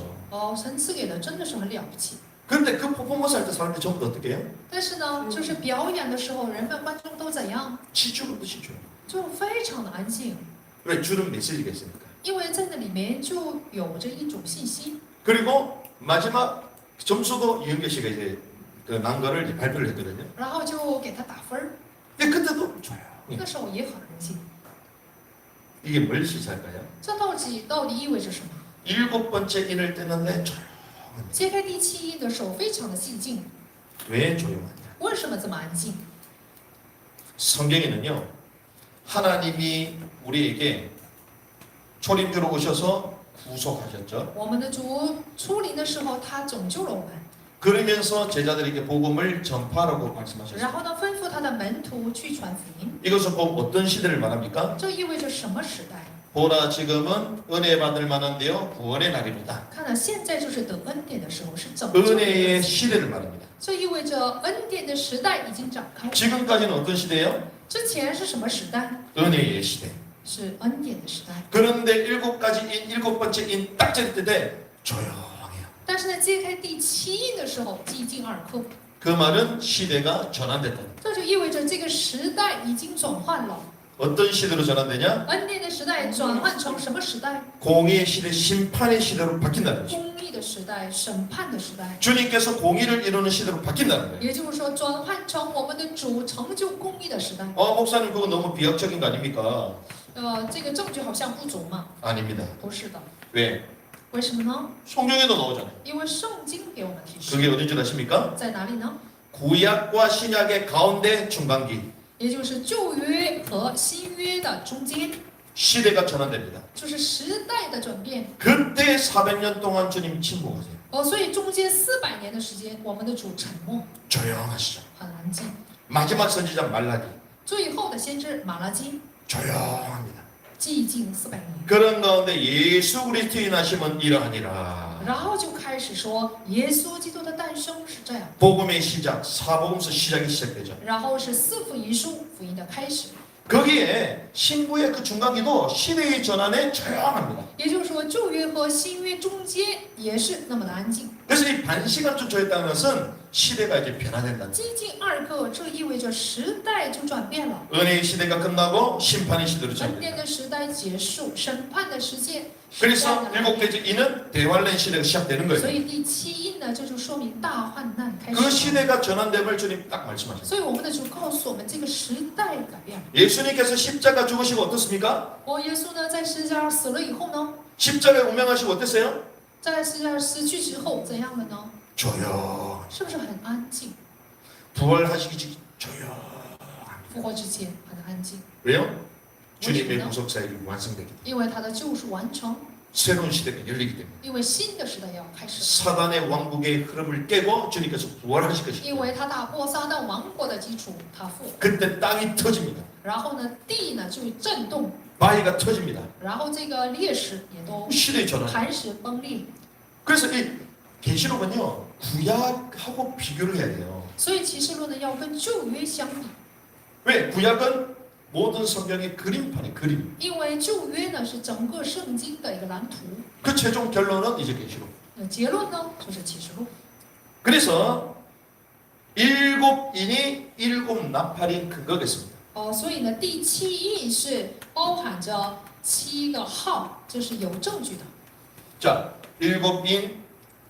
Speaker 3: 神赐给的真的是很了不起。
Speaker 1: 그런데 그 퍼포먼스 할 때 사람들이 전부 다 어떻게 해요?
Speaker 3: 但是呢，就是表演的时候，人们观众都怎样？
Speaker 1: 치주는 듯이 줘요.
Speaker 3: 就非常的安静，
Speaker 1: 왜 주는 메시지가 있으니까.
Speaker 3: 因为在那里面就有着一种信息。
Speaker 1: 그리고 마지막 점수도 이은교 씨가 이제 그 난 거를 이제 발표를 했거든요.
Speaker 3: 然后就给他打分儿，
Speaker 1: 근데 그때도 줘요.
Speaker 3: 那时候也很安静。
Speaker 1: 이게 뭘 시사할까요?
Speaker 3: 这到底意味着什么？
Speaker 1: 7번째 인을 때는데 조용한.
Speaker 3: 揭开第七印的时候，非常的寂静。
Speaker 1: 왜 조용하냐?
Speaker 3: 为什么这么安静？
Speaker 1: 성경에는요. 하나님이 우리에게 초림주로 오셔서 구속하셨죠.
Speaker 3: 我们的主出临的时候，他拯救了我们，
Speaker 1: 그러면서 제자들에게 복음을 전파하라고
Speaker 3: 然
Speaker 1: 말씀하셨어요.
Speaker 3: 后呢，吩咐他的门徒去传福音。
Speaker 1: 이것은 꼭 어떤 시대를 말합니까?
Speaker 3: 这意味着什么时代？
Speaker 1: 보라 지금은 은혜 받을 만한데요 구원의 날입니다.
Speaker 3: 看了现在就是得恩典的时候，是拯救的日
Speaker 1: 은혜의
Speaker 3: 子。
Speaker 1: 시대를 말합니다.
Speaker 3: 这意味着恩典的时代已经展开。
Speaker 1: 지금까지는 어떤 시대예요?
Speaker 3: 之前是什么时代？
Speaker 1: 은혜의 시대.
Speaker 3: 是恩典的时代。
Speaker 1: 그런데 7가지 인, 7번째 인 딱 쳤을 때 조용해요.
Speaker 3: 但是呢，揭开第七印的时候，寂静二刻。
Speaker 1: 그 말은 시대가 전환됐다.
Speaker 3: 这就意味着这个时代已经转换了。
Speaker 1: 어떤 시대로 전환되냐?
Speaker 3: 恩典的时代转换成什么时代？
Speaker 1: 공의의 시대, 심판의 시대로 바뀐다는 거죠.
Speaker 3: 公义的时代，审判的时代。
Speaker 1: 주님께서 공의를 이루는 시대로 바뀐다는 거예요.
Speaker 3: 也就是说，转换成我们的主成就公义的时代。
Speaker 1: 목사님 그거 너무 비약적인 거 아닙니까?
Speaker 3: 这个证据好像不足嘛？
Speaker 1: 아닙니다.
Speaker 3: 不是的，
Speaker 1: 왜?
Speaker 3: 为什么呢？
Speaker 1: 성경에도 나오잖아요.
Speaker 3: 因为圣经给我们提示，
Speaker 1: 그게 어딘 줄 아십니까?
Speaker 3: 在哪里呢？
Speaker 1: 구약과 신약의 가운데 중간기.
Speaker 3: 也就是旧约和新约的中间，
Speaker 1: 시대가 전환됩니다.
Speaker 3: 就是时代的转变。
Speaker 1: 그때 400년 동안 주님 침묵하세요.
Speaker 3: 所以中间400年的时间，我们的主沉默，
Speaker 1: 조용하시죠.
Speaker 3: 很安静。
Speaker 1: 마지막 선지자 말라기
Speaker 3: 最后的先知马拉基，
Speaker 1: 조용합니다.
Speaker 3: 寂静400年，
Speaker 1: 그런 가운데 예수 그리스도의 나심은 이러하니라.
Speaker 3: 然后就开始说耶稣基督的诞生是这样，
Speaker 1: 복음의 시작, 사복음서 시작이 시작되죠.
Speaker 3: 然后是四福音书福音的开始。
Speaker 1: 거기에 신구의 그 중간기도 시대의 전환에 조용합니다.
Speaker 3: 也就是说，旧约和新约中间也是那么的安静。
Speaker 1: 그래서 이 반시간쯤 조였다는 것은 시대가 이제 변화된다.
Speaker 3: 寂静2刻，这意味着时代就转变了。
Speaker 1: 은혜의 시대가 끝나고 심판의 시대로
Speaker 3: 恩
Speaker 1: 전환된다.
Speaker 3: 典的时代结束，审判的时间。
Speaker 1: 그래서 7개째 이는 대환란 시대가 시작되는
Speaker 3: 所
Speaker 1: 거예요.
Speaker 3: 以第七印呢，这就说明大患难开
Speaker 1: 그
Speaker 3: 始。
Speaker 1: 시대가 전환됨을 주님 딱 말씀하셨어요.
Speaker 3: 所以我们的主告诉我们，这个时代改变了。
Speaker 1: 예수님께서 십자가 죽으시고 어떻습니까?
Speaker 3: 耶稣呢，在十字架上死了以后呢，
Speaker 1: 십자가에 운명하시고 어땠어요?
Speaker 3: 在十字架上死去之后怎样了呢？
Speaker 1: 조용.
Speaker 3: 是不是很安静？
Speaker 1: 부활하시기 직 조용.
Speaker 3: 复活之前很安静，
Speaker 1: 왜요? 주님의 구속 사역이 완성되기 때문에
Speaker 3: 因为他的救赎完成，
Speaker 1: 새로운 시대가 열리기 때문에
Speaker 3: 因为新的时代要开始，
Speaker 1: 사단의 왕국의 흐름을 깨고 주님께서 부활하실
Speaker 3: 因
Speaker 1: 것입니다.
Speaker 3: 为他打破撒旦王国的基础，他复活，
Speaker 1: 그때 땅이 터집니다.
Speaker 3: 然后呢，地呢就震动，
Speaker 1: 바위가 터집니다.
Speaker 3: 然后这个裂石也都
Speaker 1: 시대의 전환.
Speaker 3: 磐石崩裂，
Speaker 1: 그래서 이 계시록은요 구약하고 비교를 해야 돼요.
Speaker 3: 所以启示录呢要跟旧约相比，
Speaker 1: 왜? 구약은 모든 성경의 그림판이 그림.
Speaker 3: 因为旧约呢是整个圣经的一个蓝图，
Speaker 1: 그 최종 결론은 이제 계시록.
Speaker 3: 那结论呢就是启示录。
Speaker 1: 그래서 일곱 인이 일곱 나팔이 그거겠습니다.
Speaker 3: 所以呢，第七印是包含着7个号，这是有证据的。
Speaker 1: 자, 일곱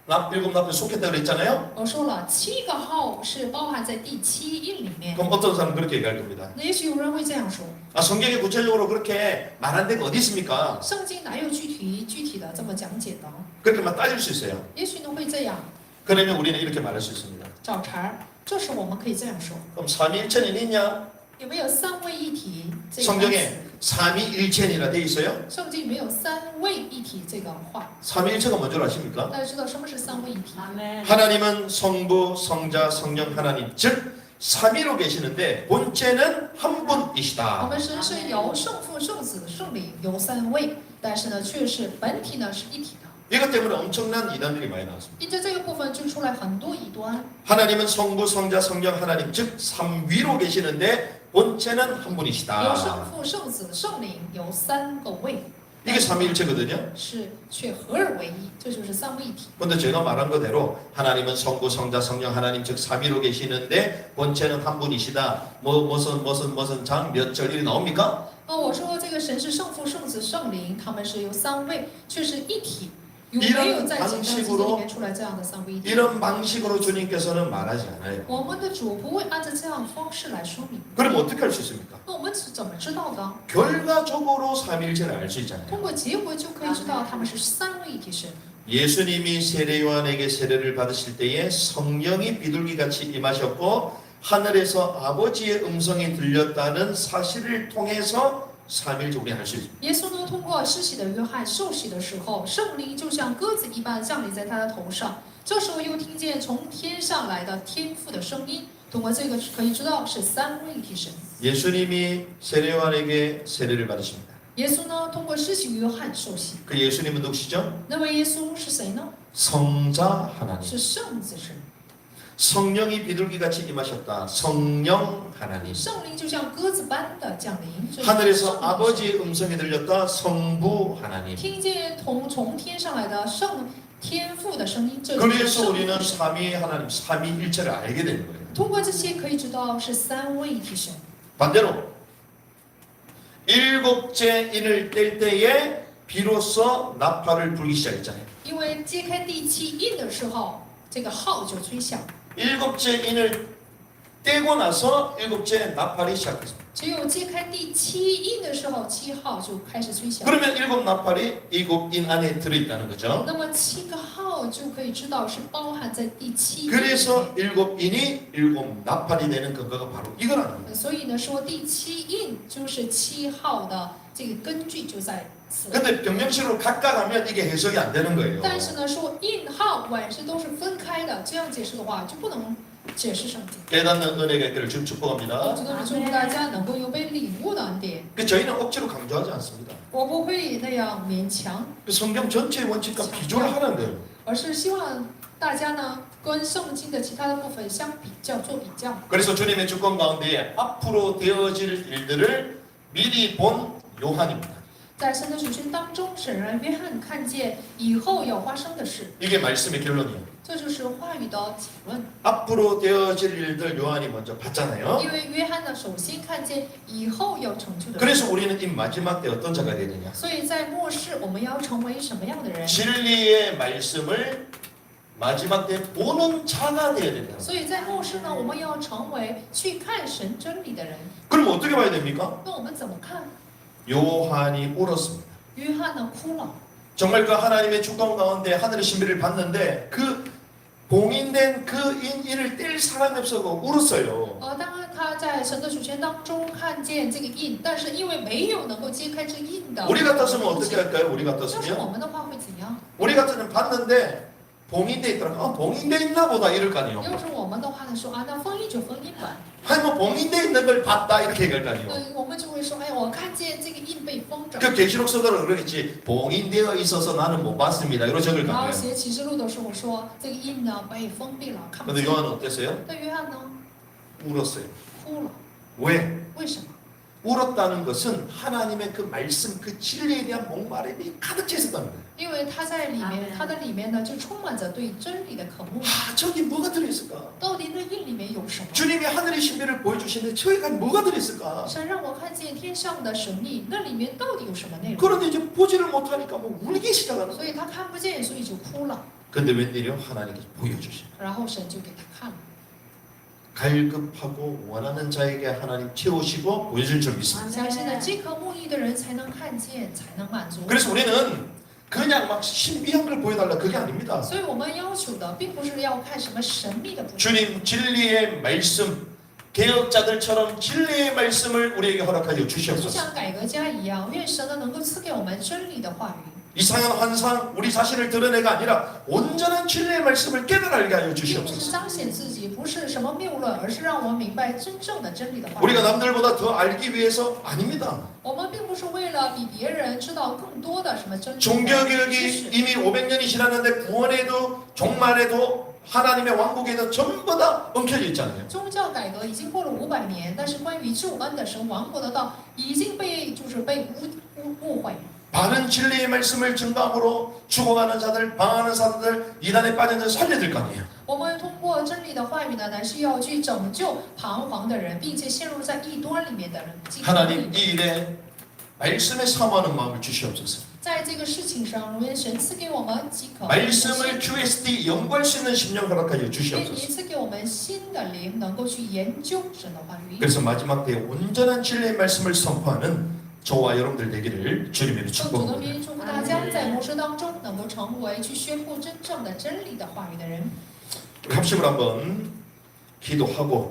Speaker 1: 나팔 속했다 그랬잖아요.
Speaker 3: 我说了，7个号是包含在第七印里面。
Speaker 1: 그럼 어떤 사람은 그렇게 얘기할 겁니다.
Speaker 3: 那也许有人会这样说：
Speaker 1: 아, 성경에 구체적으로 그렇게 말한 데가 어디 있습니까?
Speaker 3: 圣经哪有具体的这么讲解的？
Speaker 1: 그렇게만 따질 수 있어요.
Speaker 3: 也许呢会这样
Speaker 1: 그러면 우리는 이렇게 말할 수 있습니다.
Speaker 3: 找茬儿。这时我们可以这样说：
Speaker 1: 그럼 삼위일체는 있냐?
Speaker 3: 有没有三位一体这个单词？
Speaker 1: 성경에 삼위일체니라 돼 있어요?
Speaker 3: 圣经没有三位一体这个话，
Speaker 1: 삼위일체가 뭔 줄 아십니까?
Speaker 3: 大家知道什么是三位一体？
Speaker 2: 아멘.
Speaker 1: 하나님은 성부, 성자, 성령 하나님 즉 삼위로 계시는데 본체는 한
Speaker 3: 我
Speaker 1: 분이시다.
Speaker 3: 们神是由圣父、圣子、圣灵有三位，但是呢却是本体呢是一体的。
Speaker 1: 이것 때문에 엄청난 이단들이 많이 나왔습니다.
Speaker 3: 因着这个部分就出来很多异端。
Speaker 1: 하나님은 성부, 성자, 성령 하나님 즉 삼위로 계시는데 본체는 한
Speaker 3: 有圣
Speaker 1: 분이시다.
Speaker 3: 父、圣子、圣灵有3个位，
Speaker 1: 이게 삼위일체거든요.
Speaker 3: 是却合而为一，这就是三位一体。
Speaker 1: 근데 제가 말한 거대로 하나님은 성부, 성자, 성령 하나님 즉 삼위로 계시는데 본체는 한 분이시다. 무슨 장 몇 절 일이 나옵니까?
Speaker 3: 我说这个神是圣父、圣子、圣灵，他们是由三位，却是一体。有没有在简单经里面出来这样的三位一体？
Speaker 1: 이런 방식으로 주님께서는 말하지 않아요.
Speaker 3: 我们的主不会按照这样的方式来说明。
Speaker 1: 그럼 어떻게 할 수 있습니까?
Speaker 3: 那我们是怎么知道的？
Speaker 1: 결과적으로 삼위일체를 알 수 있잖아요.
Speaker 3: 通过结果就可以知道他们是三位一体神。
Speaker 1: 예수님이 세례요한에게 세례를 받으실 때에 성령이 비둘기같이 임하셨고 하늘에서 아버지의 음성이 들렸다는 사실을 통해서 삼위일체 우리는 알 수 있습니다.
Speaker 3: 耶稣呢，通过施洗的约翰受洗的时候，圣灵就像鸽子一般降临在他的头上。这时候又听见从天上来的天父的声音，通过这个可以知道是三位一体神。
Speaker 1: 예수님이 세례요한에게 세례를 받으십니다.
Speaker 3: 耶稣呢，通过施洗约翰受洗。
Speaker 1: 그 예수님은 누구시죠?
Speaker 3: 那位耶稣是谁呢？
Speaker 1: 성자 하나님.
Speaker 3: 是圣子神。
Speaker 1: 성령이 비둘기같이 임하셨다. 성령 하나님.
Speaker 3: 圣灵就像鸽子般的降临。这是
Speaker 1: 하늘에서
Speaker 3: 圣灵
Speaker 1: 아버지의 음성이 들렸다. 성부 하나님.
Speaker 3: 听见从天上来的圣天父的声音，这就是
Speaker 1: 그래서
Speaker 3: 圣
Speaker 1: 우리는
Speaker 3: 父神。
Speaker 1: 삼위 하나님, 삼위일체를 알게 되는 거예요.
Speaker 3: 通过这些可以知道是三位一体神。
Speaker 1: 반대로 일곱째 인을 뗄 때에 비로소 나팔을 불기 시작했잖아요.
Speaker 3: 因为揭开第七印的时候，这个号就吹响。
Speaker 1: 일곱째 인을 떼고 나서 일곱째 나팔이 시작했습니다.
Speaker 3: 只有揭开第七印的时候，7号就开始吹响。
Speaker 1: 그러면 일곱 나팔이 일곱 인 안에 들어있다는 거죠.
Speaker 3: 那么7个号就可以知道是包含在第七印。
Speaker 1: 그래서 일곱 인이 일곱 나팔이 되는 근거가 바로 이거라는 거예요.
Speaker 3: 所以呢，说第七印就是7号的这个根据就在此。
Speaker 1: 근데 병명식으로 각각 하면 이게 해석이 안 되는 거예요.
Speaker 3: 但是呢，说印号宛是都是分开的，这样解释的话就不能解释圣经。
Speaker 1: 깨닫는 은혜가 있기를 주
Speaker 3: 我
Speaker 1: 축복합니다.
Speaker 3: 知道祝福大家能够有被领悟的恩典，
Speaker 1: 그 저희는 억지로 강조하지 않습니다.
Speaker 3: 我不会那样勉强，
Speaker 1: 그 성경 전체의 원칙과 비교를 하는 거예요.
Speaker 3: 而是希望大家呢跟圣经的其他的部分相比较，做比较。
Speaker 1: 그래서 주님의 주권 가운데 앞으로 되어질 일들을 미리 본 요한입니다.
Speaker 3: 在神的主权当中，神人约翰看见以后要发生的事，
Speaker 1: 이게 말씀의 결론이에요.
Speaker 3: 这就是话语的结论。
Speaker 1: 앞으로 되어질 일들 요한이 먼저 봤잖아요.
Speaker 3: 因为约翰呢，首先看见以后要成就的事，
Speaker 1: 그래서 우리는 이 마지막 때 어떤 자가 되느냐?
Speaker 3: 所以在末世我们要成为什么样的人？
Speaker 1: 진리의 말씀을 마지막 때 보는 자가 되어야 된다.
Speaker 3: 所以在末世呢，我们要成为去看神真理的人。
Speaker 1: 그럼 어떻게 봐야 됩니까?
Speaker 3: 那我们怎么看？
Speaker 1: 요한이 울었습니다.
Speaker 3: 约翰呢哭了，
Speaker 1: 정말 그 하나님의 주권 가운데 하늘의 신비를 봤는데 그 봉인된 그 인을 뗄 사람이 없어서 울었어요.
Speaker 3: 当他在神的主权当中看见这个印，但是因为没有能够揭开这印的，
Speaker 1: 우리 같았으면 어떻게 할까요? 우리
Speaker 3: 要是
Speaker 1: 같았으면
Speaker 3: 我们的话会怎样？
Speaker 1: 우리 같으면 봤는데 봉인돼 있더라고. 봉인돼 있나 보다 이럴 거 아니에요.
Speaker 3: 要是我们的话呢，说啊，那封印就封印吧。
Speaker 1: 아니 뭐 봉인돼 있는 걸 봤다 이렇게 얘기할 거 아니에요.
Speaker 3: 我们就会说，哎，我看见这个印被封着。
Speaker 1: 그 계시록 서도는 그러겠지. 봉인되어 있어서 나는 못 봤습니다. 이런 적을
Speaker 3: 然后
Speaker 1: 가요.
Speaker 3: 写启示录的时候说，这个印呢被封闭了，看不
Speaker 1: 근데
Speaker 3: 见。
Speaker 1: 요한은 어땠어요?
Speaker 3: 但约翰呢，
Speaker 1: 울었어요.
Speaker 3: 哭了，
Speaker 1: 왜?
Speaker 3: 为什么？
Speaker 1: 울었다는 것은 하나님의 그 말씀, 그 진리에 대한 목마름이 가득 차 있었다는 거예요.
Speaker 3: 因为他在里面，他的里面呢就充满着对真理的渴慕。
Speaker 1: 아, 저기 뭐가 들어있을까?
Speaker 3: 到底那印里面有什么？
Speaker 1: 주님이 하늘의 신비를 보여주시는데 저기가 뭐가 들어있을까?
Speaker 3: 神让我看见天上的神秘，那里面到底有什么内容？
Speaker 1: 그런데 이제 보지를 못하니까 뭐 울기 시작하는
Speaker 3: 所
Speaker 1: 거예요.
Speaker 3: 以他看不见，所以就哭了。
Speaker 1: 근데 웬일이요? 하나님께서 보여주신
Speaker 3: 然后神就给他看了。
Speaker 1: 갈급하고 원하는 자에게 하나님 채우시고 보여줄 줄 믿습니다.
Speaker 3: 相信呢，饥渴慕义的人才能看见，才能满足。
Speaker 1: 그래서 우리는 그냥 막 신비한 걸 보여달라 그게 아닙니다.
Speaker 3: 所以我们要求的并不是要看什么神秘的部分，
Speaker 1: 주님 진리의 말씀 개혁자들처럼 진리의 말씀을 우리에게 허락하여
Speaker 3: 就
Speaker 1: 주시옵소서.
Speaker 3: 像改革家一样，愿神呢能够赐给我们真理的话语。
Speaker 1: 이상한 환상 우리 자신을 드러내가 아니라 온전한 진리의 말씀을 깨달게 하여
Speaker 3: 并不是
Speaker 1: 주시옵소서.
Speaker 3: 彰显自己，不是什么谬论，而是让我们明白真正的真理的话语。
Speaker 1: 우리가 남들보다 더 알기 위해서 아닙니다.
Speaker 3: 我们并不是为了比别人知道更多的什么真理。
Speaker 1: 종교개혁이 이미 500년이 지났는데 구원에도 종말에도 하나님의 왕국에도 전부 다 엉켜져 있잖아요.
Speaker 3: 宗教改革已经过了500年，但是关于救恩的神王国的道已经被被误会。
Speaker 1: 바른 진리의 말씀을 증거함으로 죽어가는 자들, 방황하는 사람들, 이단에 빠진 자들 살려들 거 아니에요.
Speaker 3: 我们通过真理的话语呢，乃是要去拯救彷徨的人，并且陷入在异端里面的人。
Speaker 1: 하나님 이 일에 말씀에 사모하는 마음을 주시옵소서.
Speaker 3: 在这个事情上，愿神赐给我们饥渴，
Speaker 1: 말씀을 QSD 연구할 수 있는 심령 허락하여
Speaker 3: 愿
Speaker 1: 주시옵소서.
Speaker 3: 您赐给我们新的灵，能够去研究神的话语。
Speaker 1: 그래서 마지막 때에 온전한 진리의 말씀을 선포하는 저와 여러분들 되기를 주님으로
Speaker 3: 奉主的
Speaker 1: 축복합니다.
Speaker 3: 名祝福大家在末世当中能够成为去宣布真正的真理的话语的人。
Speaker 1: 우리 합심을 한번 기도하고